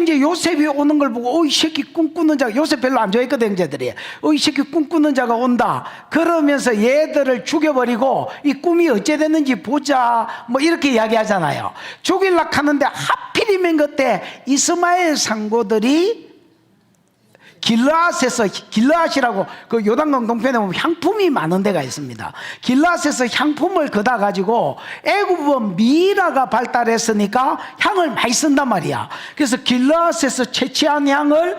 이제 요셉이 오는 걸 보고 이 새끼 꿈꾸는 자가, 요셉 별로 안 좋아했거든 형제들이. 이 새끼 꿈꾸는 자가 온다 그러면서 얘들을 죽여버리고 이 꿈이 어째 됐는지 보자 뭐 이렇게 이야기하잖아요. 죽이려고 하는데 하필이면 그때 이스마엘 상고들이 길르앗이라고 그 요단강 동편에 보면 향품이 많은 데가 있습니다. 길르앗에서 향품을 거다 가지고 애굽은 미라가 발달했으니까 향을 많이 쓴단 말이야. 그래서 길르앗에서 채취한 향을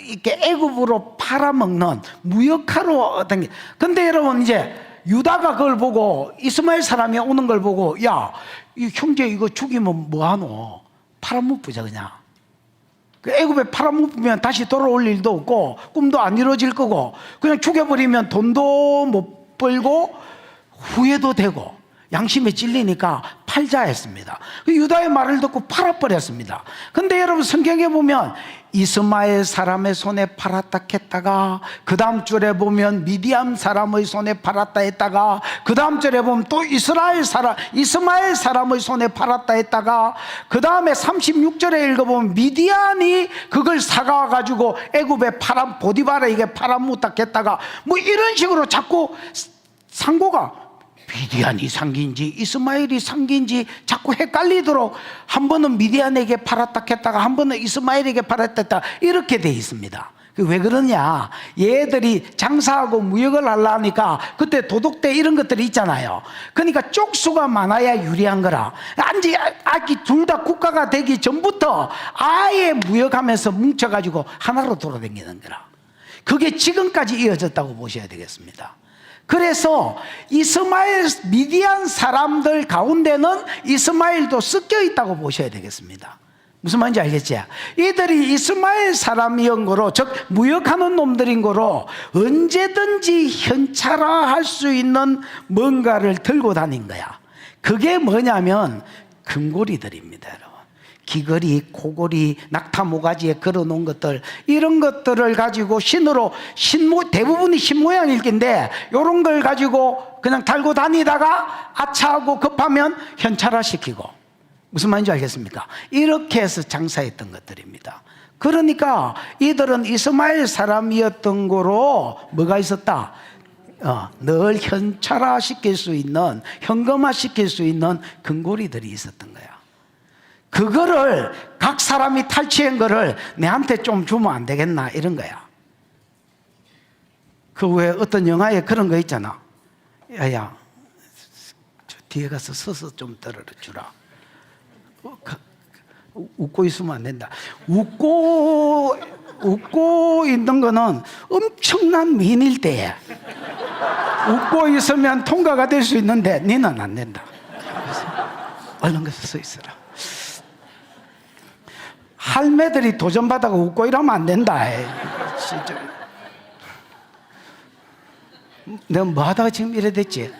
이렇게 애굽으로 팔아먹는 무역하러 어떤 게. 근데 여러분 이제 유다가 그걸 보고, 이스마엘 사람이 오는 걸 보고, 야, 이 형제 이거 죽이면 뭐하노? 팔아먹자 그냥. 그 애굽에 팔아먹으면 다시 돌아올 일도 없고 꿈도 안 이루어질 거고, 그냥 죽여버리면 돈도 못 벌고 후회도 되고 양심에 찔리니까 팔자 했습니다. 유다의 말을 듣고 팔아버렸습니다. 근데 여러분 성경에 보면 이스마엘 사람의 손에 팔았다 했다가, 그 다음 절에 보면 미디안 사람의 손에 팔았다 했다가, 그 다음 절에 보면 또 이스마엘 사람의 손에 팔았다 했다가, 그 다음에 36절에 읽어보면 미디안이 그걸 사가가지고 애굽에 보디바라에게 팔아먹다 했다가, 뭐 이런 식으로 자꾸 상고가 미디안이 상기인지 이스마엘이 상기인지 자꾸 헷갈리도록 한 번은 미디안에게 팔았다 했다가 한 번은 이스마엘에게 팔았다 했다가 이렇게 돼 있습니다. 왜 그러냐, 얘들이 장사하고 무역을 하려니까 그때 도덕대 이런 것들이 있잖아요. 그러니까 쪽수가 많아야 유리한 거라. 둘 다 국가가 되기 전부터 아예 무역하면서 뭉쳐가지고 하나로 돌아다니는 거라. 그게 지금까지 이어졌다고 보셔야 되겠습니다. 그래서 미디안 사람들 가운데는 이스마엘도 섞여 있다고 보셔야 되겠습니다. 무슨 말인지 알겠지? 이들이 이스마엘 사람이온 거로, 즉 무역하는 놈들인 거로 언제든지 현찰화할 수 있는 뭔가를 들고 다닌 거야. 그게 뭐냐면 금고리들입니다, 여러분. 귀걸이, 코걸이, 낙타 모가지에 걸어놓은 것들, 이런 것들을 가지고 대부분이 신 모양일 텐데 이런 걸 가지고 그냥 달고 다니다가 아차하고 급하면 현찰화시키고, 무슨 말인지 알겠습니까? 이렇게 해서 장사했던 것들입니다. 그러니까 이들은 이스마엘 사람이었던 거로 뭐가 있었다? 늘 현찰화시킬 수 있는, 현금화시킬 수 있는 금고리들이 있었던 거야. 그거를 각 사람이 탈취한 거를 내한테 좀 주면 안 되겠나 이런 거야. 그 왜 어떤 영화에 그런 거 있잖아. 야야, 저 뒤에 가서 서서 좀 떨어져 주라. 웃고 있으면 안 된다. 웃고 있는 거는 엄청난 미인일 때에 웃고 있으면 통과가 될 수 있는데 니는 안 된다. 얼른 가서 서 있어라. 할매들이 도전받아가 웃고 이러면 안 된다. 진짜. 내가 뭐 하다가 지금 이래 됐지?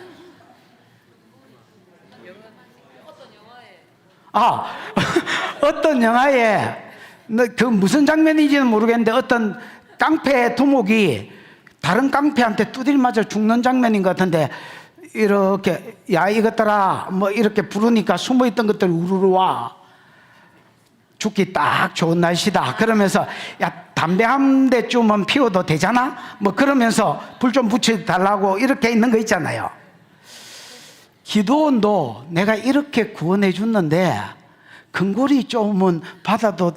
어떤 영화에 그 무슨 장면인지는 모르겠는데 어떤 깡패 두목이 다른 깡패한테 두들 맞아 죽는 장면인 것 같은데, 이렇게 야 이것들아 뭐 이렇게 부르니까 숨어있던 것들 우르르 와. 죽기 딱 좋은 날씨다. 그러면서 야 담배 한 대쯤은 피워도 되잖아? 뭐 그러면서 불 좀 붙여달라고 이렇게 있는 거 있잖아요. 기도원도 내가 이렇게 구원해 줬는데 금고리 조금은 받아도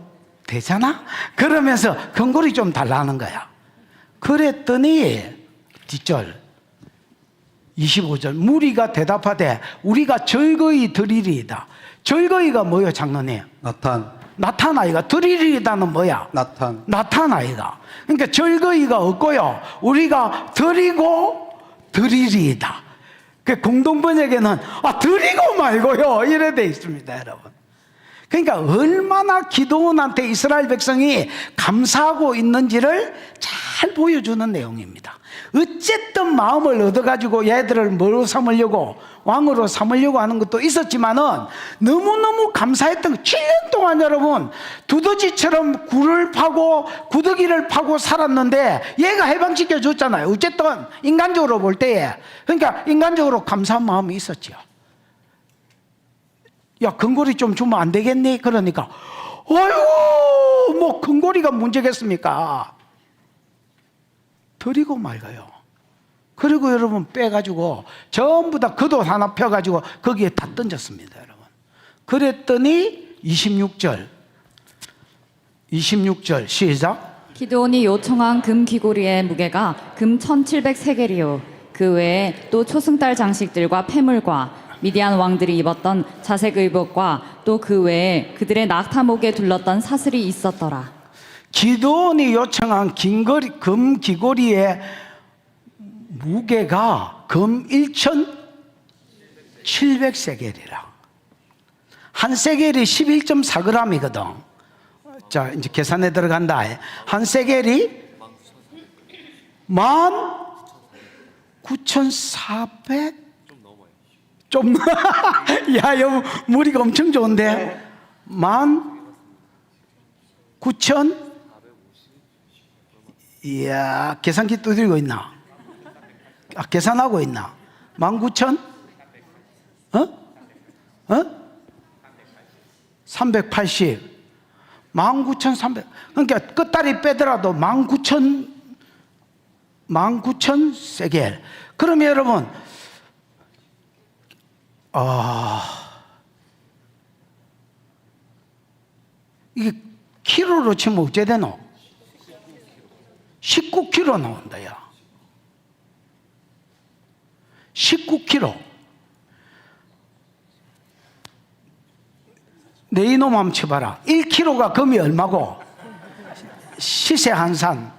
되잖아? 그러면서 근거리 좀 달라는 거야. 그랬더니 뒷절 25절 무리가 대답하되 우리가 절거이 드리리이다. 절거이가 뭐예요, 장로님? 나타나이가. 드리리이다는 뭐야? 나타나이가. 그러니까 절거이가 없고요, 우리가 드리고 드리리이다. 그 공동번역에는 드리고 말고요 이래 돼 있습니다, 여러분. 그러니까 얼마나 기도원한테 이스라엘 백성이 감사하고 있는지를 잘 보여주는 내용입니다. 어쨌든 마음을 얻어가지고 얘들을 뭐로 삼으려고, 왕으로 삼으려고 하는 것도 있었지만은 너무너무 감사했던 7년 동안 여러분 두더지처럼 굴을 파고 구더기를 파고 살았는데 얘가 해방시켜 줬잖아요. 어쨌든 인간적으로 볼 때에. 그러니까 인간적으로 감사한 마음이 있었죠. 야, 근거리 좀 주면 안 되겠니? 그러니까 어휴, 뭐 근거리가 문제겠습니까? 드리고 말고요. 그리고 여러분 빼가지고 전부 다 겉옷 하나 펴가지고 거기에 다 던졌습니다, 여러분. 그랬더니 26절 시작. 기드온이 요청한 금 귀고리의 무게가 금 1700세겔이요 그 외에 또 초승달 장식들과 패물과 미디안 왕들이 입었던 자색 의복과 또 그 외에 그들의 낙타목에 둘렀던 사슬이 있었더라. 기드온이 요청한 금 귀고리의 무게가 금 1700세겔이라. 한 세겔이 11.4g이거든. 자, 이제 계산에 들어간다. 한 세겔이 19,400? 좀 야, 여 무리가 엄청 좋은데. 19,000? 이야, 계산기 두드리고 있나? 계산하고 있나? 19,000? 380. 19,300. 그러니까 끝다리 빼더라도 19,000 세겔. 그러면 여러분, 이게 키로로 치면 어째 되노? 19kg 나온다, 야. 19kg. 내 이놈 한번 쳐봐라. 1kg가 금이 얼마고? 시세 한산.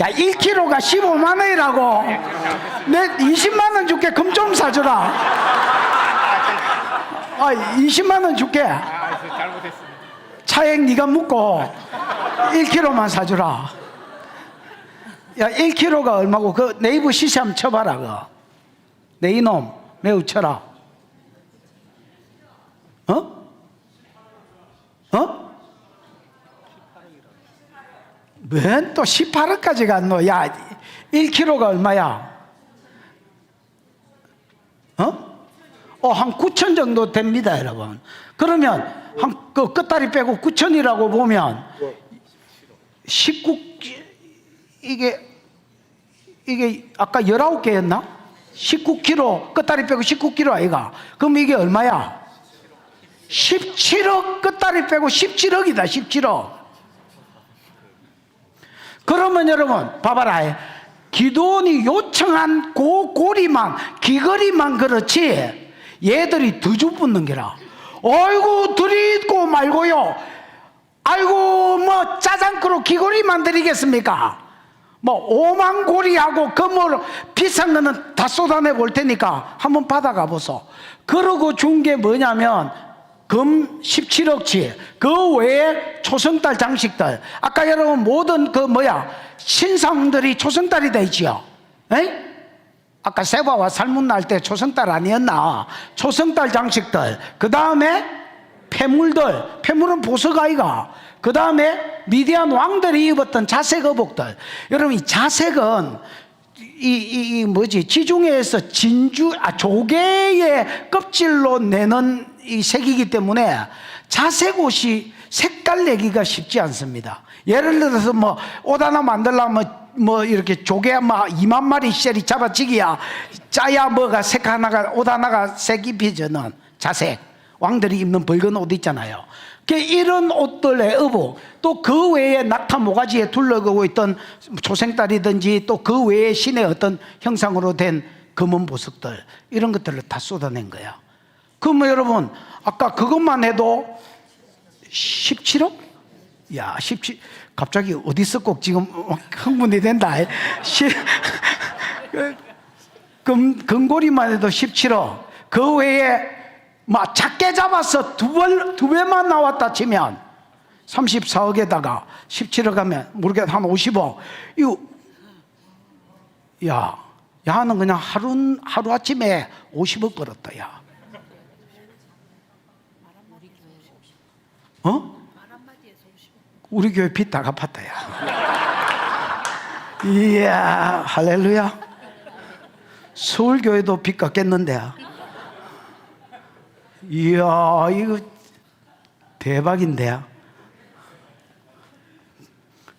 야, 1kg가 15만 원이라고. 내 20만 원 줄게. 금 좀 사주라. 20만 원 줄게. 차액 네가 묻고 1kg만 사주라. 야, 1kg가 얼마고? 그 네이버 시세 한번 쳐봐라. 내 이놈 매우 쳐라. 웬 또 18억까지 갔노? 야, 1kg가 얼마야? 한 9천 정도 됩니다, 여러분. 그러면 그 끝다리 빼고 9천이라고 보면 이게 아까 19개였나? 19kg 끝다리 빼고 19kg 아이가? 그럼 이게 얼마야? 17억. 끝다리 빼고 17억이다. 17억. 그러면 여러분 봐봐라. 기드온이 요청한 고리만 귀걸이만 그렇지 얘들이 더 죽붙는 게라. 아이고 드리고 말고요. 아이고 뭐 짜장크로 귀걸이만 드리겠습니까? 뭐 5만 고리하고 금으로 비싼 거는 다 쏟아내 볼 테니까 한번 받아가 보소. 그러고 준 게 뭐냐면 금 17억치, 그 외에 초승달 장식들. 아까 여러분 모든 신상들이 초승달이 돼 있지요. 에? 아까 세바와 살문 날 때 초승달 아니었나? 초승달 장식들. 그 다음에 폐물들. 폐물은 보석 아이가. 그 다음에 미디안 왕들이 입었던 자색 의복들. 여러분 이 자색은 지중해에서 조개의 껍질로 내는 이 색이기 때문에 자색 옷이 색깔 내기가 쉽지 않습니다. 예를 들어서 옷 하나 만들려면 이렇게 조개 2만 마리 셀이 잡아치기야 짜야 옷 하나가 색 입혀지는 자색. 왕들이 입는 붉은 옷 있잖아요. 이런 옷들의 어부, 또 그 외에 낙타 모가지에 둘러가고 있던 초생딸이든지 또 그 외에 신의 어떤 형상으로 된 검은 보석들, 이런 것들을 다 쏟아낸 거야. 그럼 여러분, 아까 그것만 해도 17억? 야, 17, 갑자기 어디서 꼭 지금 흥분이 된다. 금고리만 해도 17억. 그 외에 막 작게 잡아서 두 배만 나왔다 치면 34억에다가 17억 하면 모르겠다 한 50억. 이거 야는 그냥 하루 아침에 50억 벌었다. 야. 우리 교회 빚 다 갚았다. 야. 이야, 할렐루야. 서울교회도 빚 갚겠는데. 이야, 이거 대박인데.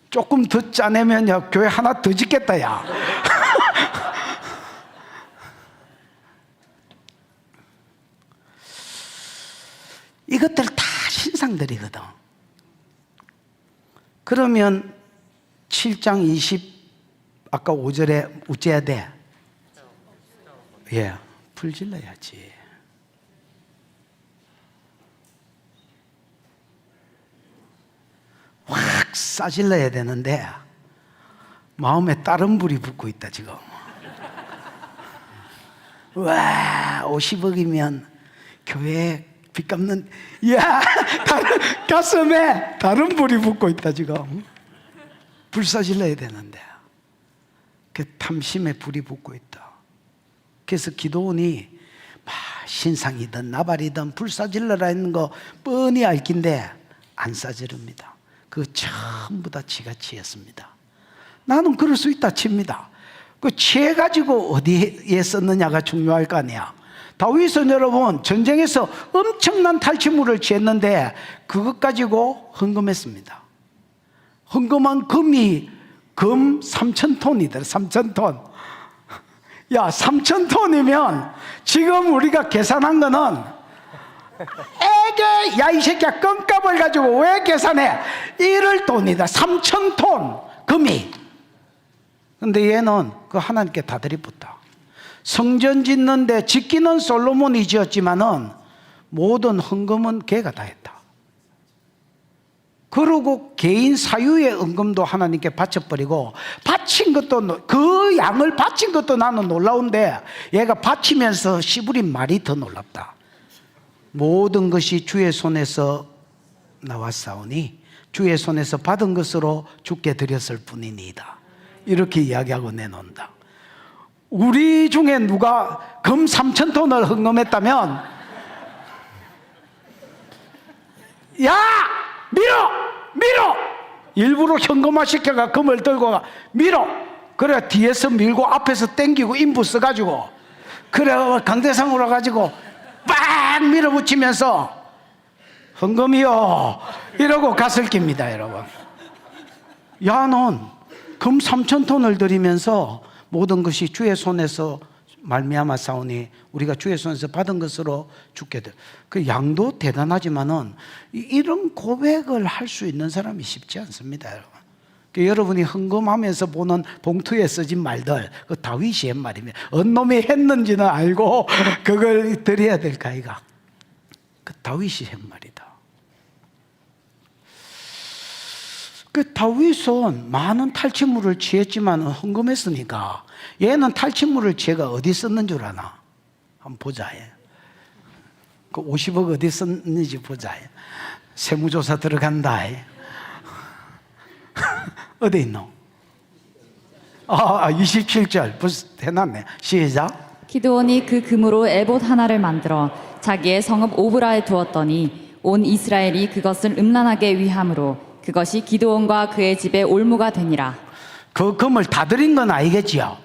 조금 더 짜내면 교회 하나 더 짓겠다. 야. 이것들 다 신상들이거든. 그러면 7장 20 아까 5절에 어째야 돼? 예, 불질러야지. 확 싸질러야 되는데 마음에 다른 불이 붙고 있다 지금. 와, 50억이면 교회 빚 갚는, 야, 가슴에 다른 불이 붙고 있다 지금. 불사질러야 되는데 그 탐심에 불이 붙고 있다. 그래서 기도원이 신상이든 나발이든 불사질러라 했는 거 뻔히 알긴데 안 사지릅니다. 그 전부 다 지가 치였습니다. 나는 그럴 수 있다 칩니다. 그 취해가지고 어디에 썼느냐가 중요할 거 아니야. 다윗은 여러분 전쟁에서 엄청난 탈취물을 취했는데 그것 가지고 헌금했습니다. 헌금한 금이 금 3,000톤이더라. 3,000톤. 야, 3,000톤이면 지금 우리가 계산한 거는 에게, 야, 이 새끼야, 껌값을 가지고 왜 계산해? 1을 돈이다. 3,000톤 금이. 근데 얘는 그 하나님께 다 들이붓다. 성전 짓는데 짓기는 솔로몬이 지었지만은 모든 헌금은 걔가 다 했다. 그리고 개인 사유의 헌금도 하나님께 바쳐버리고, 바친 것도, 그 양을 바친 것도 나는 놀라운데 얘가 바치면서 씨부린 말이 더 놀랍다. 모든 것이 주의 손에서 나왔사오니 주의 손에서 받은 것으로 주께 드렸을 뿐이니이다. 이렇게 이야기하고 내놓는다. 우리 중에 누가 금 3,000톤을 헌금했다면 야, 밀어! 일부러 현금화 시켜가 금을 들고 가, 밀어! 그래 뒤에서 밀고 앞에서 땡기고 인부 써가지고, 그래 강대상으로 가지고 빡 밀어붙이면서 헌금이요 이러고 갔을 깁니다. 여러분, 야는 금 3,000톤을 들이면서 모든 것이 주의 손에서 말미암아 사오니 우리가 주의 손에서 받은 것으로 죽게 돼. 그 양도 대단하지만은 이런 고백을 할 수 있는 사람이 쉽지 않습니다, 여러분. 그 여러분이 헌금하면서 보는 봉투에 써진 말들, 그 다윗이 한 말이면 어느 놈이 했는지는 알고 그걸 드려야 될 까이가. 그 다윗이 한 말이다. 그 다윗은 많은 탈취물을 취했지만 헌금했으니까 얘는 탈취물을 취해가 어디 썼는 줄 아나? 한번 보자. 그 50억 어디 썼는지 보자. 세무조사 들어간다. 어디 있노? 27절 벌써 해놨네. 시작. 기드온이 그 금으로 에봇 하나를 만들어 자기의 성읍 오브라에 두었더니 온 이스라엘이 그것을 음란하게 위함으로 그것이 기드온과 그의 집에 올무가 되니라. 그 금을 다 드린 건 아니겠지요.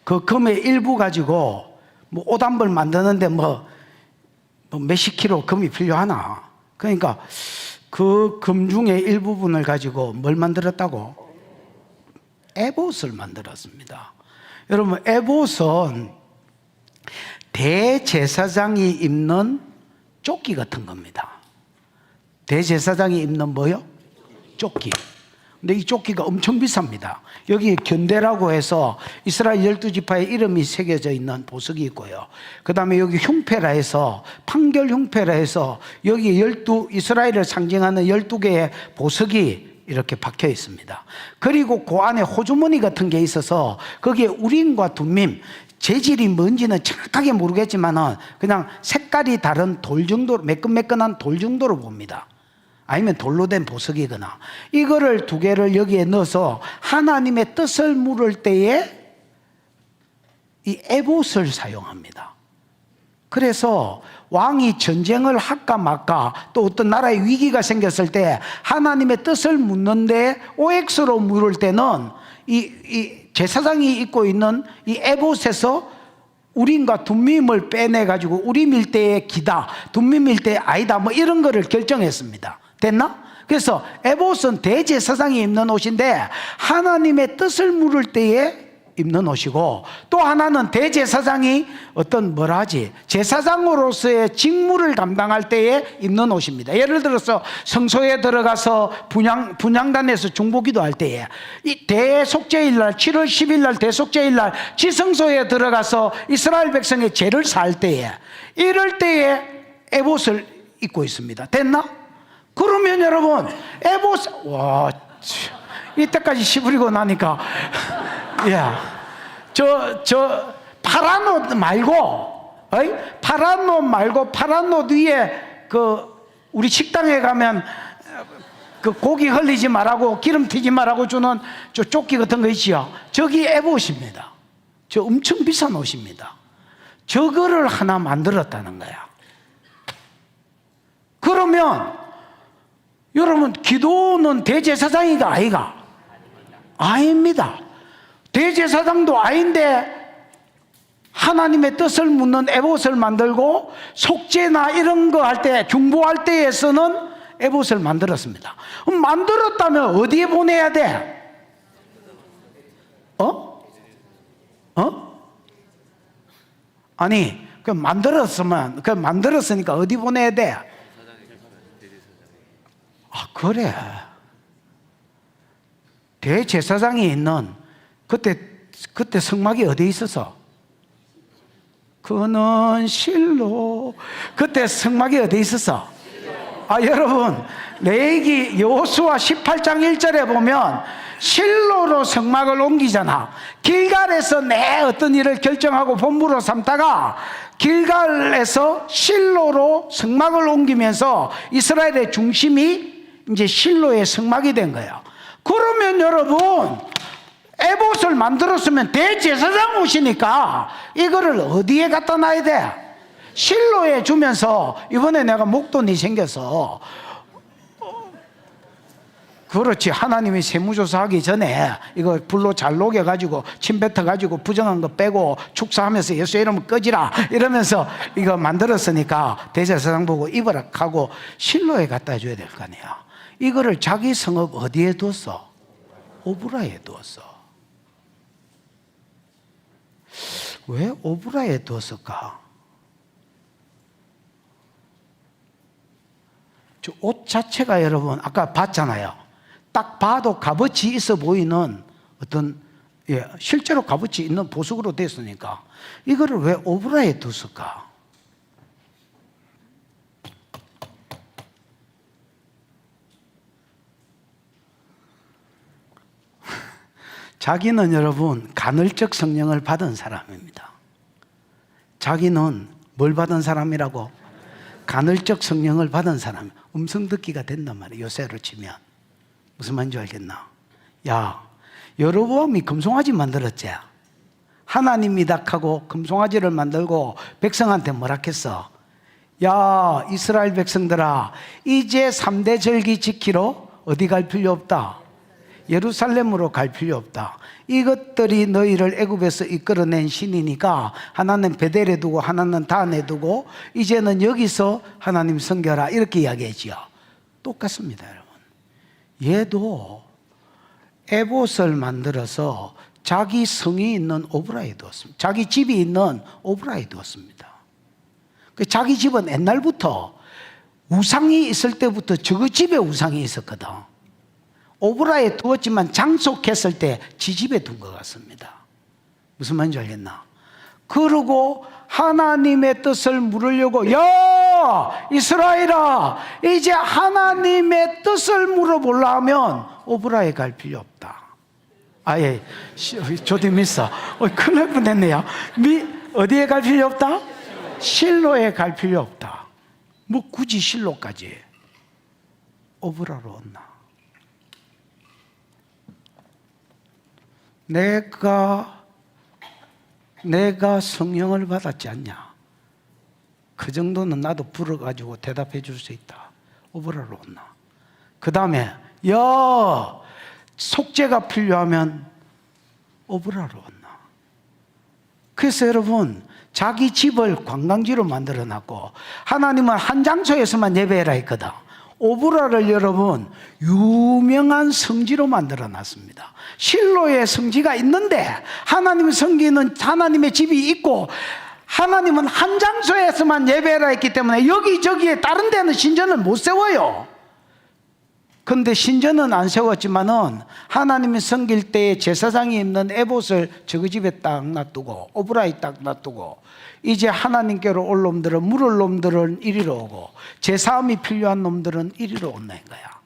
그 금의 일부 가지고 뭐 옷 한 벌 만드는데 뭐 몇십 킬로 금이 필요하나. 그러니까 그 금 중에 일부분을 가지고 뭘 만들었다고? 에봇을 만들었습니다. 여러분, 에봇은 대제사장이 입는 조끼 같은 겁니다. 대제사장이 입는 뭐요? 조끼. 근데 이 조끼가 엄청 비쌉니다. 여기 견대라고 해서 이스라엘 12지파의 이름이 새겨져 있는 보석이 있고요. 그 다음에 여기 흉패라 해서, 판결 흉패라 해서 여기 이스라엘을 상징하는 12개의 보석이 이렇게 박혀 있습니다. 그리고 그 안에 호주머니 같은 게 있어서 거기에 우림과 둠밈, 재질이 뭔지는 정확하게 모르겠지만은 그냥 색깔이 다른 돌 정도로, 매끈매끈한 돌 정도로 봅니다. 아니면 돌로 된 보석이거나, 이거를 두 개를 여기에 넣어서 하나님의 뜻을 물을 때에 이 에봇을 사용합니다. 그래서 왕이 전쟁을 할까 말까, 또 어떤 나라에 위기가 생겼을 때 하나님의 뜻을 묻는데 OX로 물을 때는 이 제사장이 입고 있는 이 에봇에서 우림과 둠밈을 빼내가지고 우림일 때의 기다, 둠밈일 때의 아니다, 뭐 이런 거를 결정했습니다. 됐나? 그래서 에봇은 대제사장이 입는 옷인데 하나님의 뜻을 물을 때에 입는 옷이고, 또 하나는 대제사장이 어떤 제사장으로서의 직무를 감당할 때에 입는 옷입니다. 예를 들어서 성소에 들어가서 분향단에서 중보기도 할 때에, 이 대속죄일날 7월 10일날 대속죄일날 지성소에 들어가서 이스라엘 백성의 죄를 살 때에, 이럴 때에 에봇을 입고 있습니다. 됐나? 그러면 여러분 에봇, 이때까지 시부리고 나니까 야, 파란 옷 말고, 파란 옷 말고, 파란 옷 위에 우리 식당에 가면 그 고기 흘리지 말라고, 기름 튀지 말라고 주는 저 조끼 같은 거 있지요. 저기 에봇입니다. 저 엄청 비싼 옷입니다. 저거를 하나 만들었다는 거야. 그러면 여러분, 기도는 대제사장이가 아이가? 아닙니다. 대제사장도 아닌데 하나님의 뜻을 묻는 에봇을 만들고, 속죄나 이런 거 할 때, 중보할 때에서는 에봇을 만들었습니다. 만들었다면 어디에 보내야 돼? 아니, 만들었으니까 어디 보내야 돼? 그래. 대제사장이 있는, 그때 성막이 어디에 있었어? 그는 실로. 그때 성막이 어디에 있었어? 여러분, 레위기 여호수아 18장 1절에 보면 실로로 성막을 옮기잖아. 길갈에서 내 어떤 일을 결정하고 본부로 삼다가 길갈에서 실로로 성막을 옮기면서 이스라엘의 중심이 이제 실로의 성막이 된 거예요. 그러면 여러분, 에봇을 만들었으면 대제사장 옷이니까 이거를 어디에 갖다 놔야 돼? 실로에 주면서, 이번에 내가 목돈이 생겨서, 그렇지, 하나님이 세무조사하기 전에 이거 불로 잘 녹여가지고 침 뱉어가지고 부정한 거 빼고 축사하면서 예수 이름을 꺼지라 이러면서 이거 만들었으니까 대제사장 보고 입으라 하고 실로에 갖다 줘야 될 거 아니야. 이거를 자기 성읍 어디에 뒀어? 오브라에 두었어. 왜 오브라에 두었을까? 저 옷 자체가 여러분 아까 봤잖아요. 딱 봐도 값어치 있어 보이는 어떤, 실제로 값어치 있는 보석으로 됐으니까 이거를 왜 오브라에 뒀을까? 자기는 여러분 간헐적 성령을 받은 사람입니다. 자기는 뭘 받은 사람이라고? 간헐적 성령을 받은 사람. 음성 듣기가 된단 말이에요. 요새로 치면. 무슨 말인지 알겠나? 야, 여로보암이 금송아지 만들었지? 하나님이다 하고 금송아지를 만들고 백성한테 뭐라 했어? 야, 이스라엘 백성들아, 이제 3대 절기 지키러 어디 갈 필요 없다. 예루살렘으로 갈 필요 없다. 이것들이 너희를 애굽에서 이끌어낸 신이니까 하나는 베델에 두고 하나는 단에 두고 이제는 여기서 하나님 섬겨라, 이렇게 이야기했지요. 똑같습니다, 여러분. 얘도 에봇을 만들어서 자기 성이 있는 오브라에 두었습니다. 자기 집이 있는 오브라에 두었습니다. 자기 집은 옛날부터 우상이 있을 때부터 저 집에 우상이 있었거든. 오브라에 두었지만 장속했을 때 지 집에 둔 것 같습니다. 무슨 말인지 알겠나? 그러고 하나님의 뜻을 물으려고, 야 이스라엘아, 이제 하나님의 뜻을 물어보려 하면 오브라에 갈 필요 없다. 아예 조디 미사 큰일 날 뻔했네요. 어디에 갈 필요 없다? 실로에 갈 필요 없다. 뭐 굳이 실로까지 오브라로 왔나? 내가 성령을 받았지 않냐? 그 정도는 나도 불어가지고 대답해 줄 수 있다. 오브라로 왔나? 그 다음에 속죄가 필요하면 오브라로 왔나? 그래서 여러분, 자기 집을 관광지로 만들어 놨고 하나님은 한 장소에서만 예배해라 했거든. 오브라를 여러분 유명한 성지로 만들어 놨습니다. 실로의 성지가 있는데 하나님의 성기는 하나님의 집이 있고 하나님은 한 장소에서만 예배해라 했기 때문에 여기저기에 다른 데는 신전을 못 세워요. 근데 신전은 안 세웠지만은 하나님이 섬길 때에 제사장이 입는 에봇을 저기 집에 딱 놔두고 오브라에 딱 놔두고 이제 하나님께로 올 놈들은, 물을 놈들은 이리로 오고 제사함이 필요한 놈들은 이리로 온다는 거야.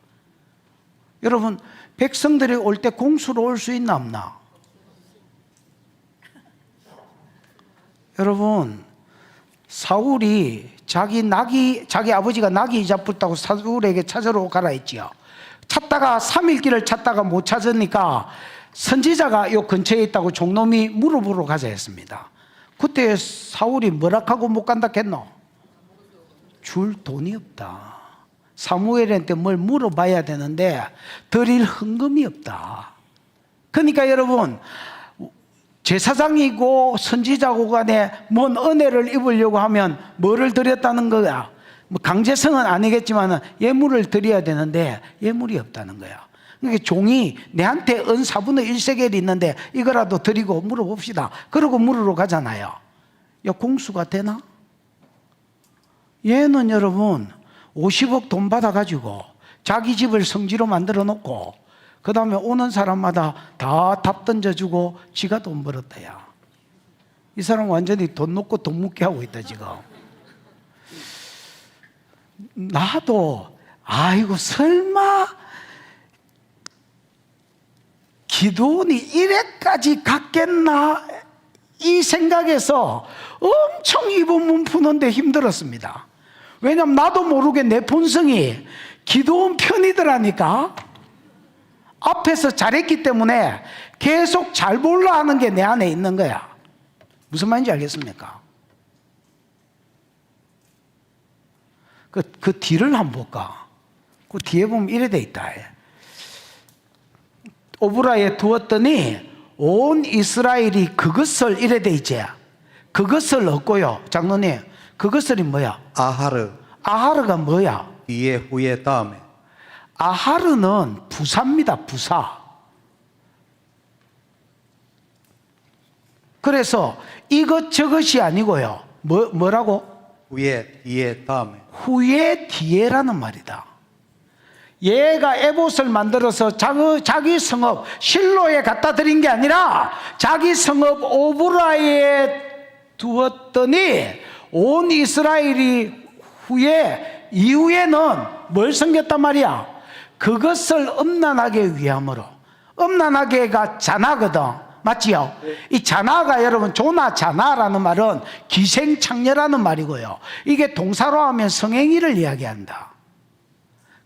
여러분, 백성들이 올 때 공수로 올 수 있나 없나? 여러분, 사울이 자기 아버지가 낙이 잡혔다고 사울에게 찾으러 가라 했지요. 찾다가 3일 길을 찾다가 못 찾으니까 선지자가 요 근처에 있다고 종놈이 물어보러 가자 했습니다. 그때 사울이 뭐라 하고 못 간다 했노? 줄 돈이 없다. 사무엘한테 뭘 물어봐야 되는데 드릴 헌금이 없다. 그러니까 여러분, 제사장이고 선지자고 간에 뭔 은혜를 입으려고 하면 뭐를 드렸다는 거야? 뭐 강제성은 아니겠지만 예물을 드려야 되는데 예물이 없다는 거야. 그러니까 종이 내한테 은 4분의 1세겔이 있는데 이거라도 드리고 물어봅시다. 그러고 물으러 가잖아요. 야, 공수가 되나? 얘는 여러분 50억 돈 받아가지고 자기 집을 성지로 만들어 놓고 그 다음에 오는 사람마다 다 답 던져주고 지가 돈 벌었다. 야, 이 사람 완전히 돈 놓고 돈 묻게 하고 있다 지금. 나도 아이고 설마 기도원이 이래까지 갔겠나 이 생각에서 엄청 이 본문 푸는데 힘들었습니다. 왜냐하면 나도 모르게 내 본성이 기도원 편이더라니까. 앞에서 잘했기 때문에 계속 잘 보려 하는 게 내 안에 있는 거야. 무슨 말인지 알겠습니까? 그 뒤를 한번 볼까? 그 뒤에 보면 이래 돼 있다. 오브라에 두었더니 온 이스라엘이 그것을 이래 돼 있지. 그것을 얻고요. 장로님, 그것을이 뭐야? 아하르 아하르가 뭐야? 뒤에 후에 다음에 아하르는 부사입니다. 부사. 그래서 이것저것이 아니고요. 뭐라고? 후에 뒤에 다음에 후에 뒤에라는 말이다. 얘가 에봇을 만들어서 자기 성읍 실로에 갖다 드린 게 아니라 자기 성읍 오브라에 두었더니 온 이스라엘이 이후에는 뭘 섬겼단 말이야? 그것을 음란하게 위함으로. 음란하게가 자나거든. 맞지요? 이 자나가 여러분, 조나 자나라는 말은 기생창녀라는 말이고요. 이게 동사로 하면 성행위를 이야기한다.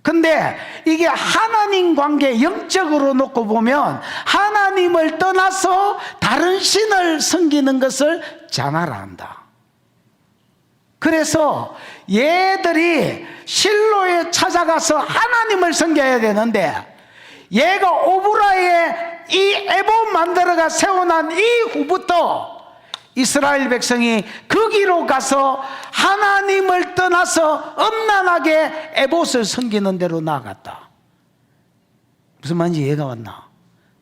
근데 이게 하나님 관계 영적으로 놓고 보면 하나님을 떠나서 다른 신을 섬기는 것을 자나라 한다. 그래서 얘들이 실로에 찾아가서 하나님을 섬겨야 되는데 얘가 오브라에 이 에봇 만들어가 세워난 이후부터 이스라엘 백성이 거기로 가서 하나님을 떠나서 음란하게 에봇을 섬기는 대로 나아갔다. 무슨 말인지 이해가 왔나?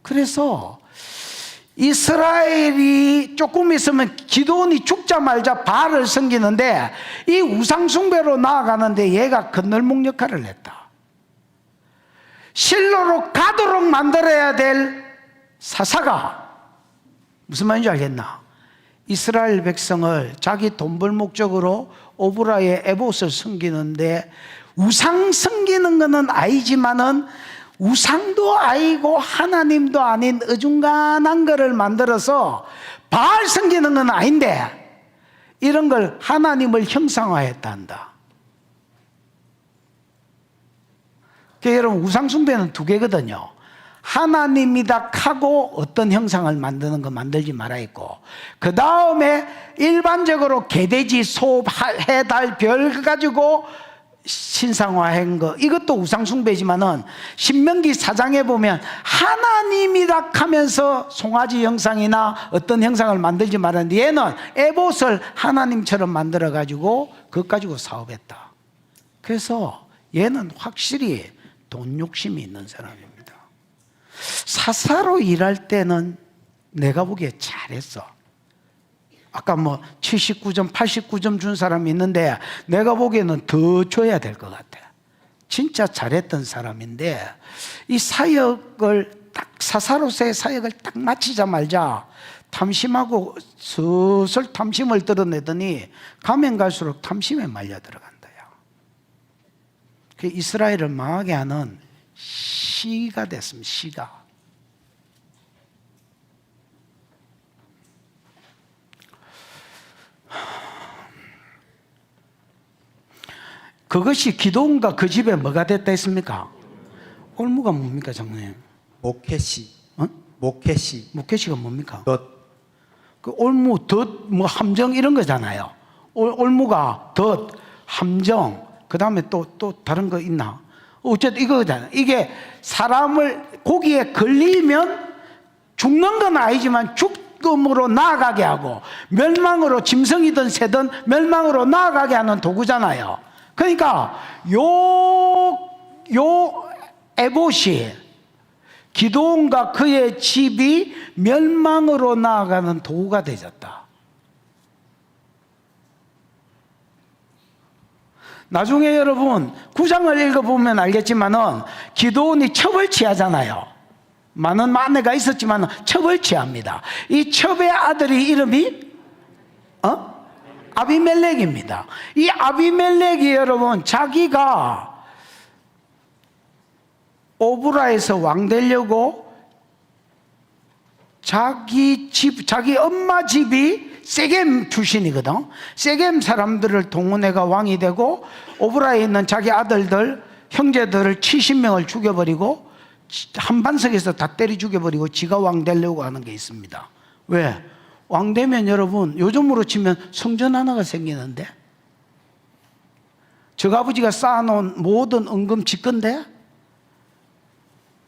그래서 이스라엘이 조금 있으면 기드온이 죽자 말자 바알을 섬기는데 이 우상숭배로 나아가는데 얘가 건널목 역할을 했다. 실로로 가도록 만들어야 될 사사가 무슨 말인지 알겠나? 이스라엘 백성을 자기 돈 벌 목적으로 오브라의 에봇을 섬기는데 우상 섬기는 것은 아니지만은 우상도 아니고 하나님도 아닌 어중간한 것을 만들어서 바알 섬기는 건 아닌데 이런 걸 하나님을 형상화했다 한다. 그러니까 여러분 우상 숭배는 두 개거든요. 하나님이다 하고 어떤 형상을 만드는 거 만들지 말아 있고, 그 다음에 일반적으로 개돼지, 소, 해, 달, 별 가지고 신상화한 거, 이것도 우상숭배지만은 신명기 4장에 보면 하나님이라 하면서 송아지 형상이나 어떤 형상을 만들지 말았는데 얘는 에봇을 하나님처럼 만들어 가지고 그것 가지고 사업했다. 그래서 얘는 확실히 돈 욕심이 있는 사람입니다. 사사로 일할 때는 내가 보기에 잘했어. 아까 뭐 79점, 89점 준 사람이 있는데 내가 보기에는 더 줘야 될 것 같아. 진짜 잘했던 사람인데 이 사역을 딱 사사로서의 사역을 딱 마치자 말자 탐심하고 슬슬 탐심을 드러내더니 가면 갈수록 탐심에 말려 들어간다요. 그 이스라엘을 망하게 하는 시가 됐습니다. 시가. 그것이 기도원과 그 집에 뭐가 됐다 했습니까? 올무가 뭡니까, 장로님? 모케시. 어? 모케시. 무케시가 뭡니까? 덧. 그 올무, 덧, 뭐 함정 이런 거잖아요. 올무가 덧, 함정, 그 다음에 또 다른 거 있나? 어쨌든 이거잖아요. 이게 사람을 고기에 걸리면 죽는 건 아니지만 죽음으로 나아가게 하고 멸망으로, 짐승이든 새든 멸망으로 나아가게 하는 도구잖아요. 그러니까 요 에봇이 기드온과 그의 집이 멸망으로 나아가는 도구가 되었다. 나중에 여러분 9장을 읽어보면 알겠지만은 기드온이 첩을 취하잖아요. 많은 만해가 있었지만 첩을 취합니다. 이 첩의 아들이 이름이 아비멜렉입니다. 이 아비멜렉이 여러분 자기가 오브라에서 왕 되려고 자기 엄마 집이 세겜 출신이거든. 세겜 사람들을 동원해가 왕이 되고 오브라에 있는 자기 아들들, 형제들을 70명을 죽여버리고 한반석에서 다 때려 죽여버리고 지가 왕 되려고 하는 게 있습니다. 왜? 왕 되면 여러분 요즘으로 치면 성전 하나가 생기는데, 저 아버지가 쌓아놓은 모든 은금 집건데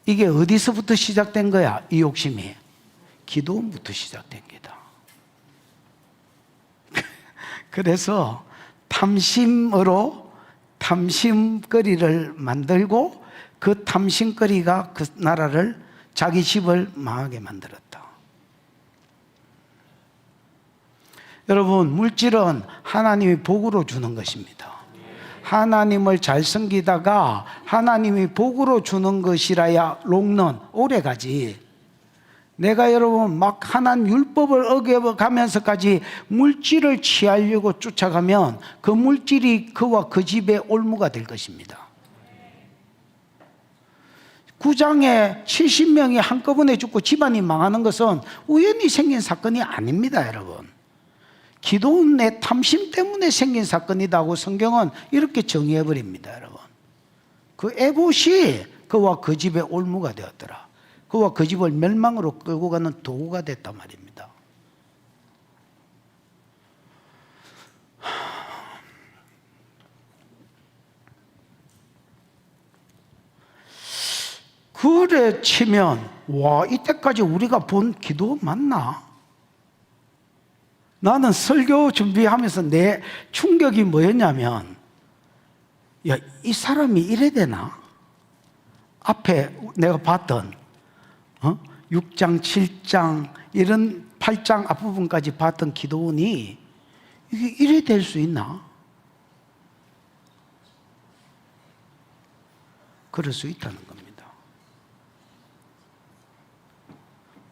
이게 어디서부터 시작된 거야? 이 욕심이 기도원부터 시작된 거다. 그래서 탐심으로 탐심거리를 만들고 그 탐심거리가 그 나라를, 자기 집을 망하게 만들었다. 여러분, 물질은 하나님이 복으로 주는 것입니다. 하나님을 잘 섬기다가 하나님이 복으로 주는 것이라야 롱런 오래 가지. 내가 여러분 막 하나님 율법을 어겨가면서까지 물질을 취하려고 쫓아가면 그 물질이 그와 그 집의 올무가 될 것입니다. 9장에 70명이 한꺼번에 죽고 집안이 망하는 것은 우연히 생긴 사건이 아닙니다, 여러분. 기도원의 탐심 때문에 생긴 사건이라고 성경은 이렇게 정의해버립니다, 여러분. 그 에봇이 그와 그 집의 올무가 되었더라. 그와 그 집을 멸망으로 끌고 가는 도구가 됐단 말입니다. 그래 치면 와, 이때까지 우리가 본 기도 맞나? 나는 설교 준비하면서 내 충격이 뭐였냐면, 야, 이 사람이 이래 되나? 앞에 내가 봤던 6장, 7장 이런 8장 앞부분까지 봤던 기도원이 이게 이래 될 수 있나? 그럴 수 있다는 겁니다.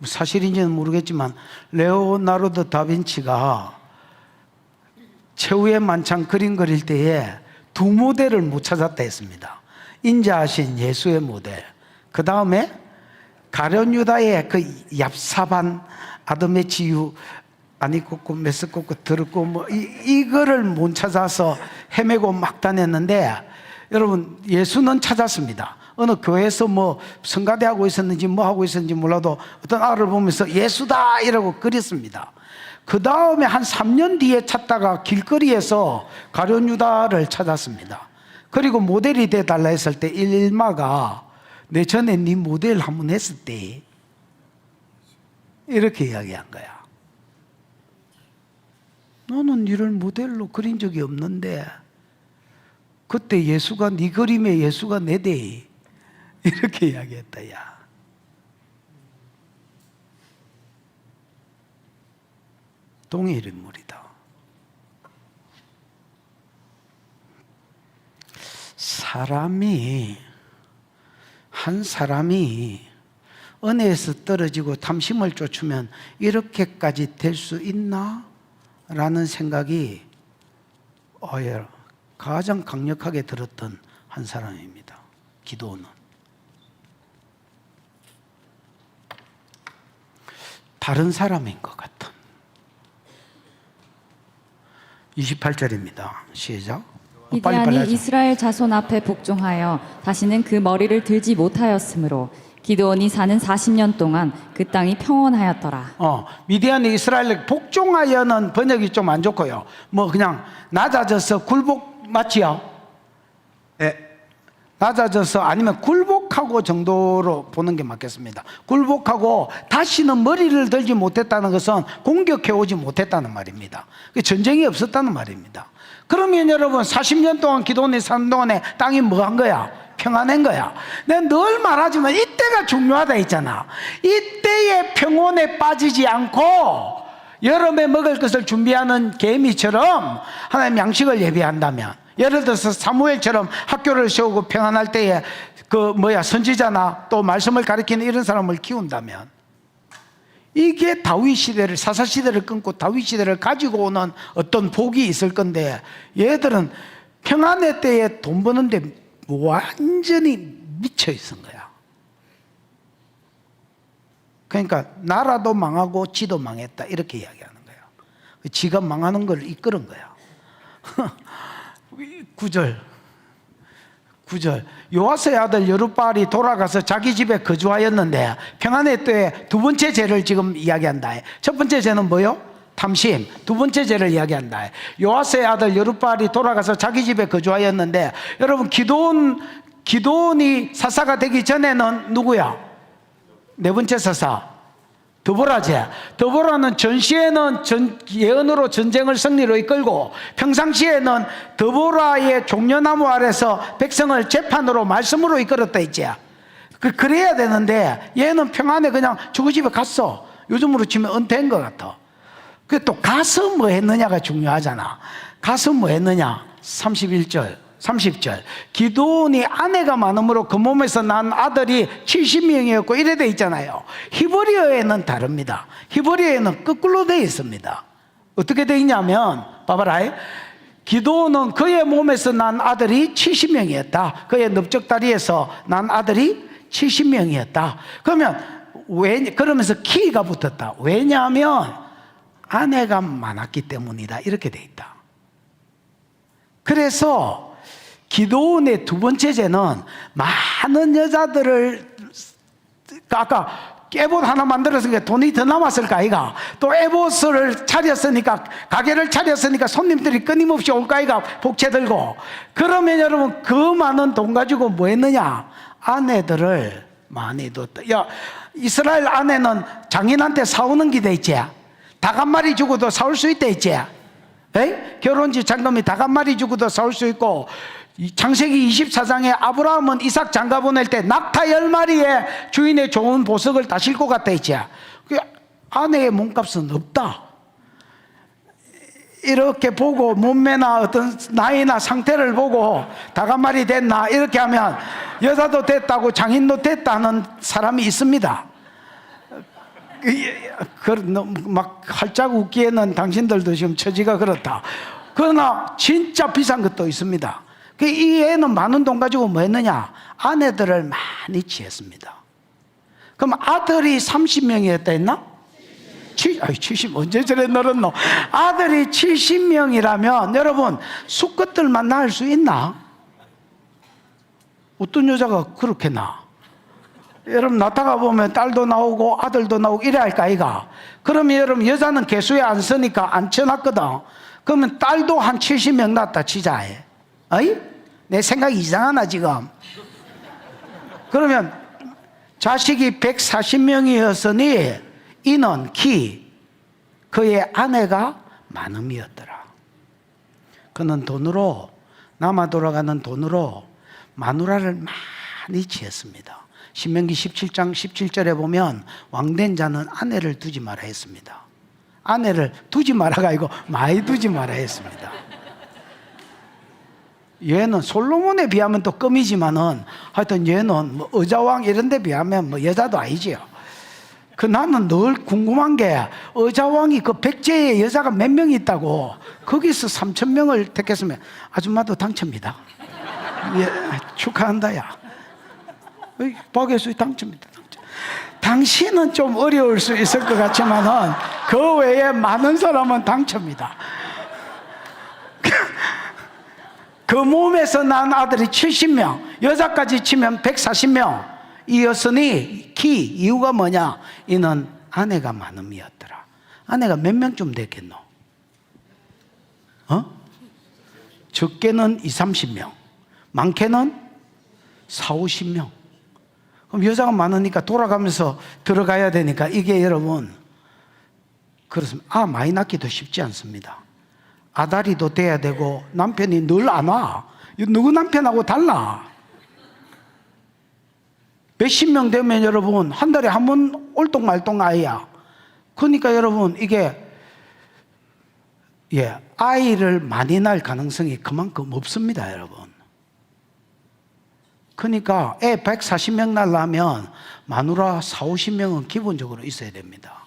사실인지는 모르겠지만 레오나르도 다빈치가 최후의 만찬 그림 그릴 때에 두 모델을 못 찾았다 했습니다. 인자하신 예수의 모델, 그 다음에 가룟 유다의 그 얍삽한 아담의 지유 아니 꽂고 메스 꽂고 들었고 뭐 이거를 못 찾아서 헤매고 막 다녔는데, 여러분 예수는 찾았습니다. 어느 교회에서 뭐 성가대 하고 있었는지 뭐 하고 있었는지 몰라도 어떤 아를 보면서 예수다 이라고 그렸습니다. 그 다음에 한 3년 뒤에 찾다가 길거리에서 가룟 유다를 찾았습니다. 그리고 모델이 돼달라 했을 때 일마가 내 전에 네 모델 한번 했을 때 이렇게 이야기한 거야. 너는 니를 모델로 그린 적이 없는데 그때 예수가 네 그림에 예수가 내대 이렇게 이야기했다. 야, 동일 인물이다. 한 사람이 은혜에서 떨어지고 탐심을 쫓으면 이렇게까지 될 수 있나? 라는 생각이 가장 강력하게 들었던 한 사람입니다. 기도는 다른 사람인 것 같은. 28절입니다. 시작. 기드온이 이스라엘 자손 앞에 복종하여 다시는 그 머리를 들지 못하였으므로 기드온이 사는 40년 동안 그 땅이 평온하였더라. 미디안이 이스라엘에 복종하여는 번역이 좀 안 좋고요. 뭐 그냥 낮아져서 굴복 맞지요? 네. 낮아져서 아니면 굴복하고 정도로 보는 게 맞겠습니다. 굴복하고 다시는 머리를 들지 못했다는 것은 공격해오지 못했다는 말입니다. 전쟁이 없었다는 말입니다. 그러면 여러분 40년 동안 기도원이 사는 동안에 땅이 뭐 한 거야? 평안한 거야. 내가 늘 말하지만 이때가 중요하다 했잖아. 이때의 평온에 빠지지 않고 여름에 먹을 것을 준비하는 개미처럼 하나님 양식을 예비한다면, 예를 들어서 사무엘처럼 학교를 세우고 평안할 때에 선지자나 또 말씀을 가리키는 이런 사람을 키운다면, 이게 다윗 시대를, 사사 시대를 끊고 다윗 시대를 가지고 오는 어떤 복이 있을 건데, 얘들은 평안의 때에 돈 버는데 완전히 미쳐 있은 거야. 그러니까 나라도 망하고 지도 망했다 이렇게 이야기하는 거야. 지가 망하는 걸 이끄는 거야. 9절 요아스의 아들 여룻바알이 돌아가서 자기 집에 거주하였는데, 평안의 때에 두 번째 죄를 지금 이야기한다. 첫 번째 죄는 뭐요? 탐심. 두 번째 죄를 이야기한다. 요아스의 아들 여룻바알이 돌아가서 자기 집에 거주하였는데, 여러분 기드온이 사사가 되기 전에는 누구야? 네 번째 사사 드보라제. 드보라는 전시에는 예언으로 전쟁을 승리로 이끌고, 평상시에는 드보라의 종려나무 아래서 백성을 재판으로 말씀으로 이끌었다 했지. 그래야 되는데 얘는 평안에 그냥 저그 집에 갔어. 요즘으로 치면 은퇴한 것 같아. 또 가서 뭐 했느냐가 중요하잖아. 가서 뭐 했느냐? 30절 기드온이 아내가 많으므로 그 몸에서 난 아들이 70명이었고 이래 돼 있잖아요. 히브리어에는 다릅니다. 히브리어에는 거꾸로 돼 있습니다. 어떻게 돼 있냐면, 봐봐라. 기드온은 그의 몸에서 난 아들이 70명이었다. 그의 넓적다리에서 난 아들이 70명이었다. 그러면서 키가 붙었다. 왜냐하면 아내가 많았기 때문이다. 이렇게 돼 있다. 그래서 기드온의 두 번째 죄는 많은 여자들을, 아까 에봇 하나 만들었으니까 돈이 더 남았을까 아이가? 또 에봇을 차렸으니까, 가게를 차렸으니까 손님들이 끊임없이 올까 아이가? 복채 들고. 그러면 여러분 그 많은 돈 가지고 뭐 했느냐? 아내들을 많이 뒀다. 이스라엘 아내는 장인한테 사오는 게 돼 있지. 닭 한 마리 주고도 사올 수 있다 했지. 결혼지 잔금이 닭 한 마리 주고도 사올 수 있고, 이 창세기 24장에 아브라함은 이삭 장가 보낼 때 낙타 10마리에 주인의 좋은 보석을 다 싣고 갔다 했지. 그 아내의 몸값은 없다. 이렇게 보고 몸매나 어떤 나이나 상태를 보고 다간말이 됐나 이렇게 하면 여자도 됐다고 장인도 됐다는 사람이 있습니다. 막 활짝 웃기에는 당신들도 지금 처지가 그렇다. 그러나 진짜 비싼 것도 있습니다. 이 애는 많은 돈 가지고 뭐 했느냐? 아내들을 많이 취했습니다. 그럼 아들이 30명이었다 했나? 70 언제 저래 늘었노? 아들이 70명이라면 여러분 수컷들만 낳을 수 있나? 어떤 여자가 그렇게 낳아? 여러분 낳다가 보면 딸도 나오고 아들도 나오고 이래 할까 이가? 그러면 여러분 여자는 개수에 안 쓰니까 안 쳐놨거든. 그러면 딸도 한 70명 낳았다 치자해. 어이? 내 생각이 이상하나 지금? 그러면 자식이 140명이었으니 이는 그의 아내가 마늠이었더라. 그는 돈으로 남아 돌아가는 돈으로 마누라를 많이 취했습니다. 신명기 17장 17절에 보면 왕된 자는 아내를 두지 마라 했습니다. 아내를 두지 마라가 아니고 많이 두지 마라 했습니다. 얘는 솔로몬에 비하면 또 껌이지만은 하여튼 얘는 뭐 의자왕 이런 데 비하면 뭐 여자도 아니지요. 나는 늘 궁금한 게 의자왕이 그 백제에 여자가 몇 명이 있다고 거기서 3,000명을 택했으면 아줌마도 당첨이다. 예, 축하한다 야. 박예수이 당첨이다. 당신은 좀 어려울 수 있을 것 같지만은 그 외에 많은 사람은 당첨이다. 그 몸에서 난 아들이 70명, 여자까지 치면 140명 이었으니 이유가 뭐냐? 이는 아내가 마늠이었더라. 아내가 몇 명쯤 됐겠노? 적게는 20-30명, 많게는 40-50명. 그럼 여자가 많으니까 돌아가면서 들어가야 되니까 이게 여러분 그렇습니다. 많이 낳기도 쉽지 않습니다. 아다리도 돼야 되고 남편이 늘 안 와. 누구 남편하고 달라. 몇십 명 되면 여러분 한 달에 한 번 올똥말똥 아이야. 그러니까 여러분 이게 아이를 많이 낳을 가능성이 그만큼 없습니다 여러분. 그러니까 애 140명 낳으려면 마누라 40-50명은 기본적으로 있어야 됩니다.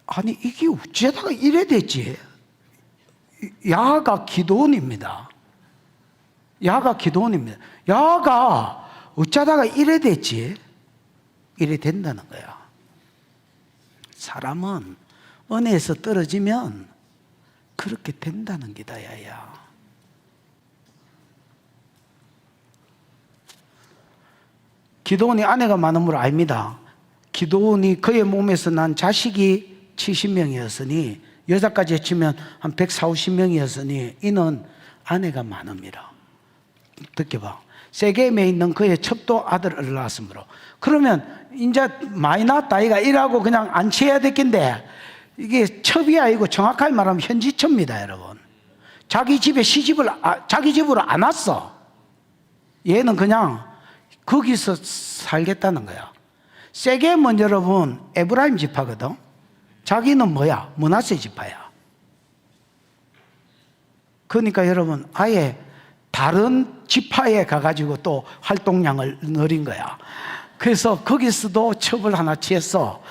아니 이게 어쩌다가 이래 됐지? 야가 기도원입니다. 야가 기도원입니다. 야가 어쩌다가 이래 됐지? 이래 된다는 거야. 사람은 은혜에서 떨어지면 그렇게 된다는 기다 야야. 기도원이 아내가 많음을 압니다. 기도원이 그의 몸에서 난 자식이 70명이었으니 여자까지 해치면 한 140-50명이었으니 이는 아내가 많음이라. 듣겨봐. 세겜에 있는 그의 첩도 아들을 낳았으므로. 그러면 이제 많이 낳았다 아이가 이라고 그냥 안 취해야 됐긴데 이게 첩이 아니고 정확하게 말하면 현지첩입니다 여러분. 자기 집에 자기 집으로 안 왔어. 얘는 그냥 거기서 살겠다는 거야. 세겜은 여러분 에브라임 지파거든. 자기는 뭐야? 므낫세 지파야. 그러니까 여러분 아예 다른 지파에 가가지고 또 활동량을 늘린 거야. 그래서 거기서도 첩을 하나 취했어.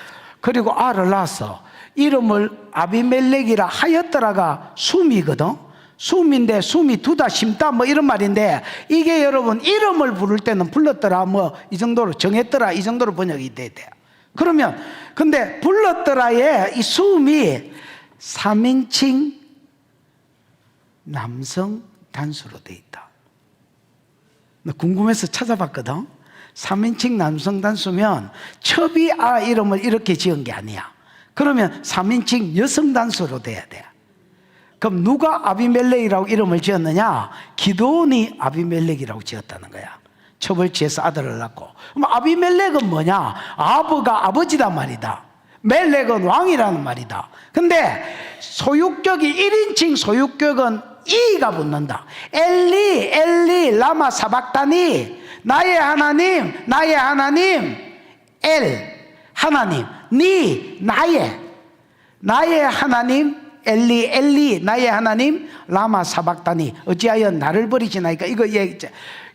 그리고 알을 낳았어. 이름을 아비멜렉이라 하였더라가 숨이거든. 숨인데 숨이 두다 심다 뭐 이런 말인데 이게 여러분 이름을 부를 때는 불렀더라 뭐 이 정도로 정했더라 이 정도로 번역이 돼야 돼. 그러면 근데 불렀더라에 이 숨이 3인칭 남성 단수로 돼 있다. 나 궁금해서 찾아봤거든. 3인칭 남성 단수면 첩이 이름을 이렇게 지은 게 아니야. 그러면 3인칭 여성 단수로 돼야 돼. 그럼 누가 아비멜렉이라고 이름을 지었느냐? 기도원이 아비멜렉이라고 지었다는 거야. 첩을 취해서 아들을 낳고. 그럼 아비멜렉은 뭐냐? 아버가 아버지란 말이다. 멜렉은 왕이라는 말이다. 근데 소유격이 1인칭 소유격은 이가 붙는다. 엘리 엘리 라마 사박다니, 나의 하나님 나의 하나님. 엘 하나님, 니 나의 하나님, 엘리 엘리 나의 하나님, 라마 사박다니 어찌하여 나를 버리시나이까. 이거 얘기죠.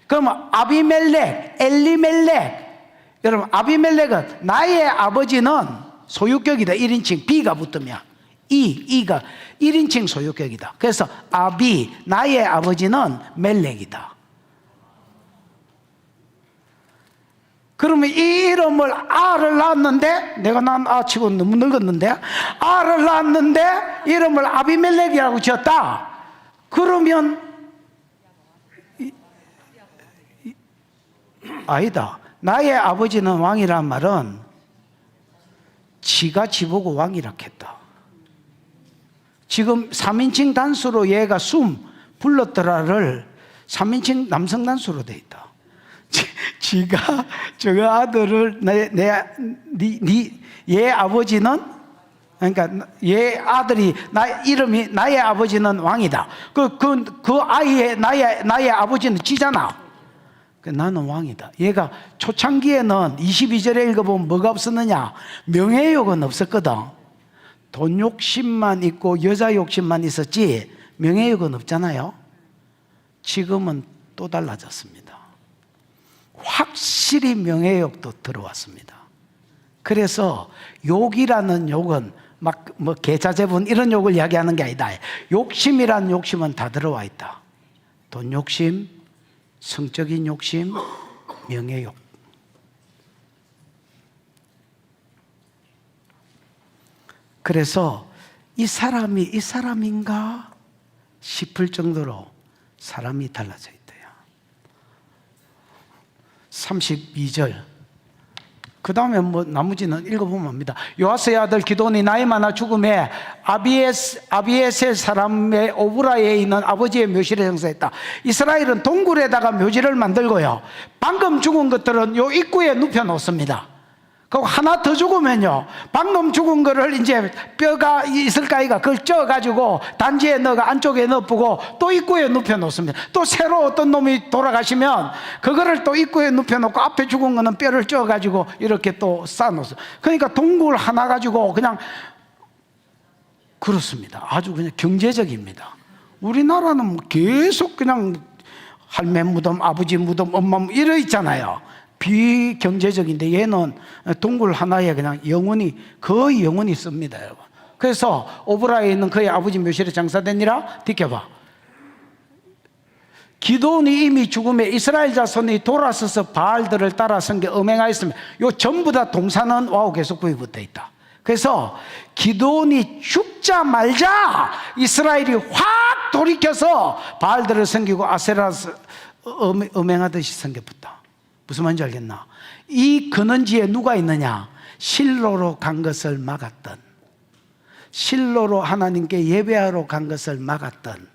그럼 아비멜렉 엘리멜렉, 여러분 아비멜렉은 나의 아버지는 소유격이다. 1인칭 B가 붙으면 이가 1인칭 소유격이다. 그래서 아비 나의 아버지는 멜렉이다. 그러면 이 이름을 아를 낳았는데, 내가 난 아치고 너무 늙었는데, 아를 낳았는데 이름을 아비멜렉이라고 지었다. 그러면 아니다. 나의 아버지는 왕이란 말은 지가 지보고 왕이라 했다. 지금 3인칭 단수로 얘가 불렀더라를 3인칭 남성 단수로 돼 있다. 지가 저 아들을 얘 아버지는, 그러니까 얘 아들이 이름이 나의 아버지는 왕이다. 그 아이의 나의 아버지는 지잖아. 나는 왕이다. 얘가 초창기에는 22절에 읽어보면 뭐가 없었느냐? 명예욕은 없었거든. 돈 욕심만 있고 여자 욕심만 있었지 명예욕은 없잖아요. 지금은 또 달라졌습니다. 확실히 명예욕도 들어왔습니다. 그래서 욕이라는 욕은 막 뭐 계좌제분 이런 욕을 이야기하는 게 아니다. 욕심이라는 욕심은 다 들어와 있다. 돈 욕심, 성적인 욕심, 명예욕. 그래서 이 사람인가 싶을 정도로 사람이 달라져 있대요. 32절. 그 다음에 뭐 나머지는 읽어보면 합니다. 요아스의 아들 기드온이 나이 많아 죽음에 아비에셀 사람의 오브라에 있는 아버지의 묘실에 장사했다. 이스라엘은 동굴에다가 묘지를 만들고요, 방금 죽은 것들은 요 입구에 눕혀 놓습니다. 그리고 하나 더 죽으면요, 방금 죽은 거를 이제 뼈가 있을까이가 그걸 쪄가지고 단지에 넣어가 안쪽에 넣어보고 또 입구에 눕혀 놓습니다. 또 새로 어떤 놈이 돌아가시면 그거를 또 입구에 눕혀 놓고 앞에 죽은 거는 뼈를 쪄가지고 이렇게 또 쌓아놓습니다. 그러니까 동굴 하나 가지고 그냥 그렇습니다. 아주 그냥 경제적입니다. 우리나라는 뭐 계속 그냥 할매 무덤, 아버지 무덤, 엄마 무덤 이러 있잖아요. 비경제적인데 얘는 동굴 하나에 그냥 거의 영원히 씁니다, 여러분. 그래서 오브라에 있는 그의 아버지 묘실에 장사되니라. 지켜봐. 기드온이 이미 죽음에 이스라엘 자손이 돌아서서 바알들을 따라 섬겨 음행하였으며, 요 전부 다 동사는 와우 계속부에 붙어 있다. 그래서 기드온이 죽자 말자 이스라엘이 확 돌이켜서 바알들을 섬기고 아세라 음행하듯이 섬겨붙다. 무슨 말인지 알겠나? 이 근원지에 누가 있느냐? 실로로 간 것을 막았던, 실로로 하나님께 예배하러 간 것을 막았던,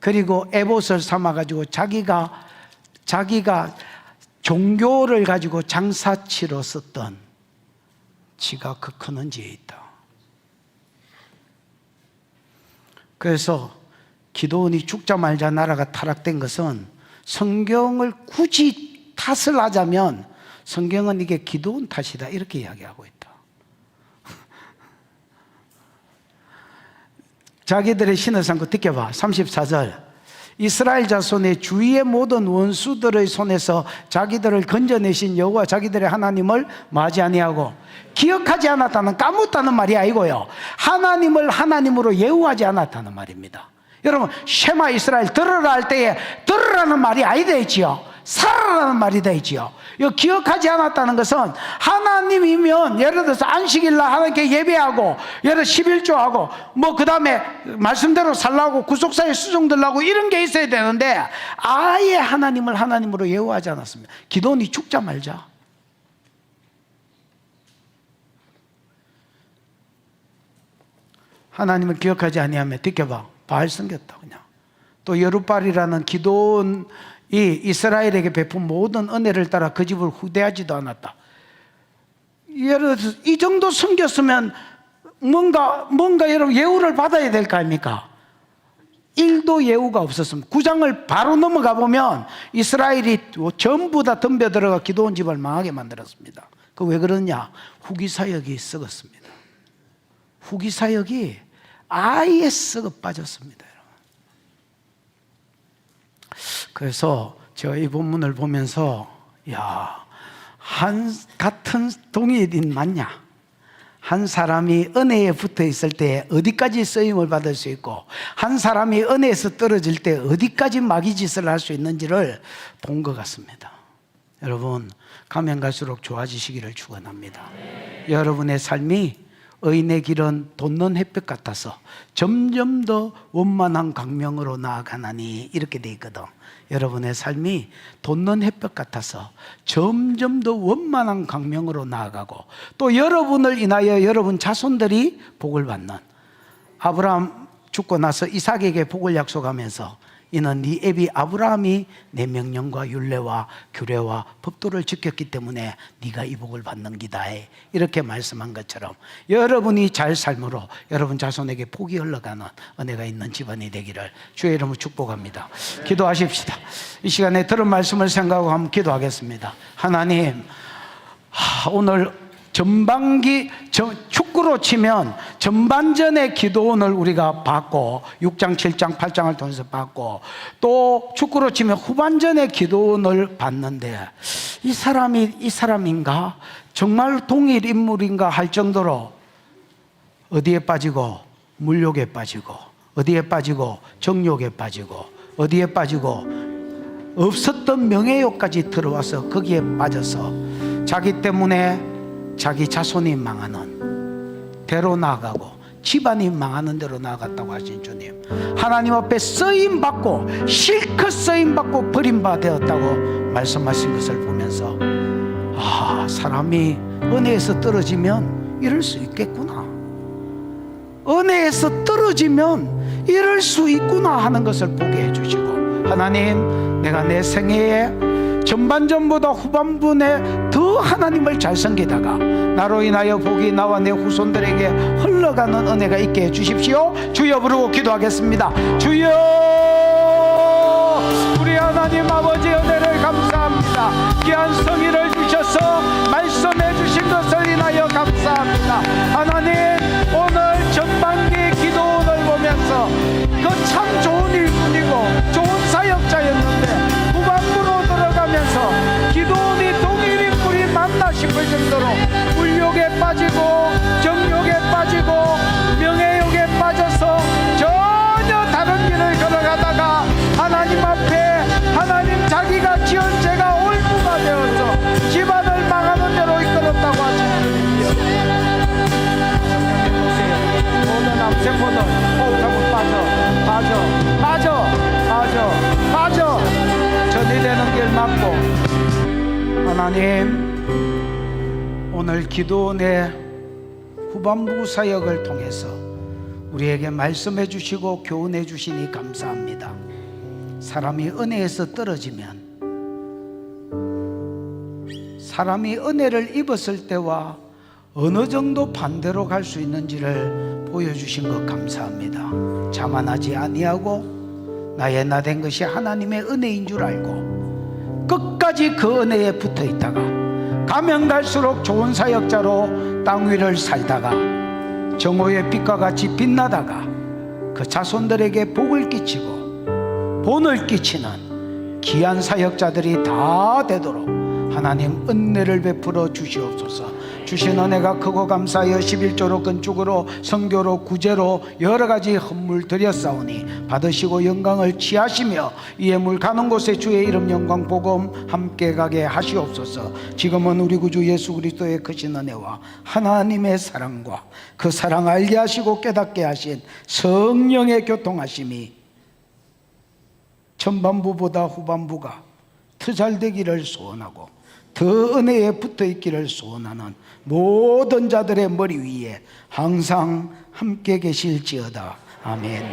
그리고 에봇을 삼아가지고 자기가 종교를 가지고 장사치로 썼던 지가 그 근원지에 있다. 그래서 기드온이 죽자 말자 나라가 타락된 것은, 성경을 굳이 탓을 하자면 성경은 이게 기드온 탓이다 이렇게 이야기하고 있다. 자기들의 신을 삼고 듣겨봐. 34절. 이스라엘 자손의 주위의 모든 원수들의 손에서 자기들을 건져내신 여호와 자기들의 하나님을 맞이 아니하고, 기억하지 않았다는, 까먹었다는 말이 아니고요, 하나님을 하나님으로 예우하지 않았다는 말입니다. 여러분, 쉐마 이스라엘 들으라 할 때에 들으라는 말이 아니 되지요, 살아라는 말이 되지요. 이 기억하지 않았다는 것은, 하나님이면 예를 들어서 안식일날 하나님께 예배하고, 예를 11조하고 뭐 그 다음에 말씀대로 살라고 구속사에 수종들라고 이런 게 있어야 되는데, 아예 하나님을 하나님으로 예우하지 않았습니다. 기드온이 죽자 말자. 하나님을 기억하지 아니하면 듣겨봐, 바알 섬겼다. 그냥 또 여룻발이라는 기드온이 이스라엘에게 베푼 모든 은혜를 따라 그 집을 후대하지도 않았다. 예를 들어서 이 정도 섬겼으면 뭔가 여러분 예우를 받아야 될 거 아닙니까? 1도 예우가 없었습니다. 9장을 바로 넘어가 보면 이스라엘이 전부 다 덤벼 들어가 기드온 집을 망하게 만들었습니다. 그 왜 그러냐? 후기사역이 썩었습니다. 후기사역이 아예 썩어 빠졌습니다. 여러분. 그래서 제가 이 본문을 보면서 같은 동일인 맞냐? 한 사람이 은혜에 붙어 있을 때 어디까지 쓰임을 받을 수 있고, 한 사람이 은혜에서 떨어질 때 어디까지 마귀짓을 할 수 있는지를 본 것 같습니다. 여러분, 가면 갈수록 좋아지시기를 축원합니다. 여러분의 삶이 의인의 길은 돋는 햇볕 같아서 점점 더 원만한 광명으로 나아가나니, 이렇게 돼 있거든. 여러분의 삶이 돋는 햇볕 같아서 점점 더 원만한 광명으로 나아가고, 또 여러분을 인하여 여러분 자손들이 복을 받는, 아브라함 죽고 나서 이삭에게 복을 약속하면서 이는 네 애비 아브라함이 내 명령과 율례와 규례와 법도를 지켰기 때문에 네가 이 복을 받는 기다, 이렇게 말씀한 것처럼 여러분이 잘 삶으로 여러분 자손에게 복이 흘러가는 은혜가 있는 집안이 되기를 주의 이름으로 축복합니다. 기도하십시다. 이 시간에 들은 말씀을 생각하고 한번 기도하겠습니다. 하나님, 오늘 전반기 축구로 치면 전반전의 기도원을 우리가 받고 6장, 7장, 8장을 통해서 받고, 또 축구로 치면 후반전의 기도원을 받는데 이 사람인가? 정말 동일 인물인가 할 정도로 어디에 빠지고? 물욕에 빠지고, 어디에 빠지고? 정욕에 빠지고, 어디에 빠지고? 없었던 명예욕까지 들어와서 거기에 빠져서 자기 때문에 자기 자손이 망하는 대로 나아가고 집안이 망하는 대로 나아갔다고 하신 주님, 하나님 앞에 쓰임받고 실컷 쓰임받고 버림받았다고 말씀하신 것을 보면서 사람이 은혜에서 떨어지면 이럴 수 있겠구나, 은혜에서 떨어지면 이럴 수 있구나 하는 것을 보게 해주시고, 하나님, 내가 내 생애에 전반전보다 후반부에 더 하나님을 잘 섬기다가 나로 인하여 복이 나와 내 후손들에게 흘러가는 은혜가 있게 해주십시오. 주여 부르고 기도하겠습니다. 주여, 우리 하나님 아버지 은혜를 감사합니다. 귀한 성의를 주셔서 말씀해 주신 것을 인하여 감사합니다. 하나님, 오늘 전반기 기도원을 보면서 그 참 좋은 일꾼이고 좋은 사역자였는데 후반부로 들어가면서 기도원이 동일인 뿔이 맞나 싶을 정도로 물욕에 빠지고 정욕에 빠지고 명예욕에 빠져서 전혀 다른 길을 걸어가다가 하나님 앞에 하나님 자기가 지은 죄가 올무가 되어서 집안을 망하는 대로 이끌었다고 하시는 분이요, 모든 암세포들 호흡하고 빠져 전이되는 길 막고, 하나님, 오늘 기도원의 후반부 사역을 통해서 우리에게 말씀해 주시고 교훈해 주시니 감사합니다. 사람이 은혜에서 떨어지면, 사람이 은혜를 입었을 때와 어느 정도 반대로 갈 수 있는지를 보여주신 것 감사합니다. 자만하지 아니하고 나의 나 된 것이 하나님의 은혜인 줄 알고 끝까지 그 은혜에 붙어 있다가 가면 갈수록 좋은 사역자로 땅 위를 살다가 정오의 빛과 같이 빛나다가 그 자손들에게 복을 끼치고 본을 끼치는 귀한 사역자들이 다 되도록 하나님 은혜를 베풀어 주시옵소서. 주신 은혜가 크고 감사하여 11조로 건축으로 성교로 구제로 여러 가지 헌물 드렸사오니 받으시고 영광을 취하시며 이 예물 가는 곳에 주의 이름 영광 복음 함께 가게 하시옵소서. 지금은 우리 구주 예수 그리스도의 크신 은혜와 하나님의 사랑과 그 사랑 알게 하시고 깨닫게 하신 성령의 교통하심이 전반부보다 후반부가 더 잘 되기를 소원하고 더 은혜에 붙어 있기를 소원하는 모든 자들의 머리 위에 항상 함께 계실지어다. 아멘.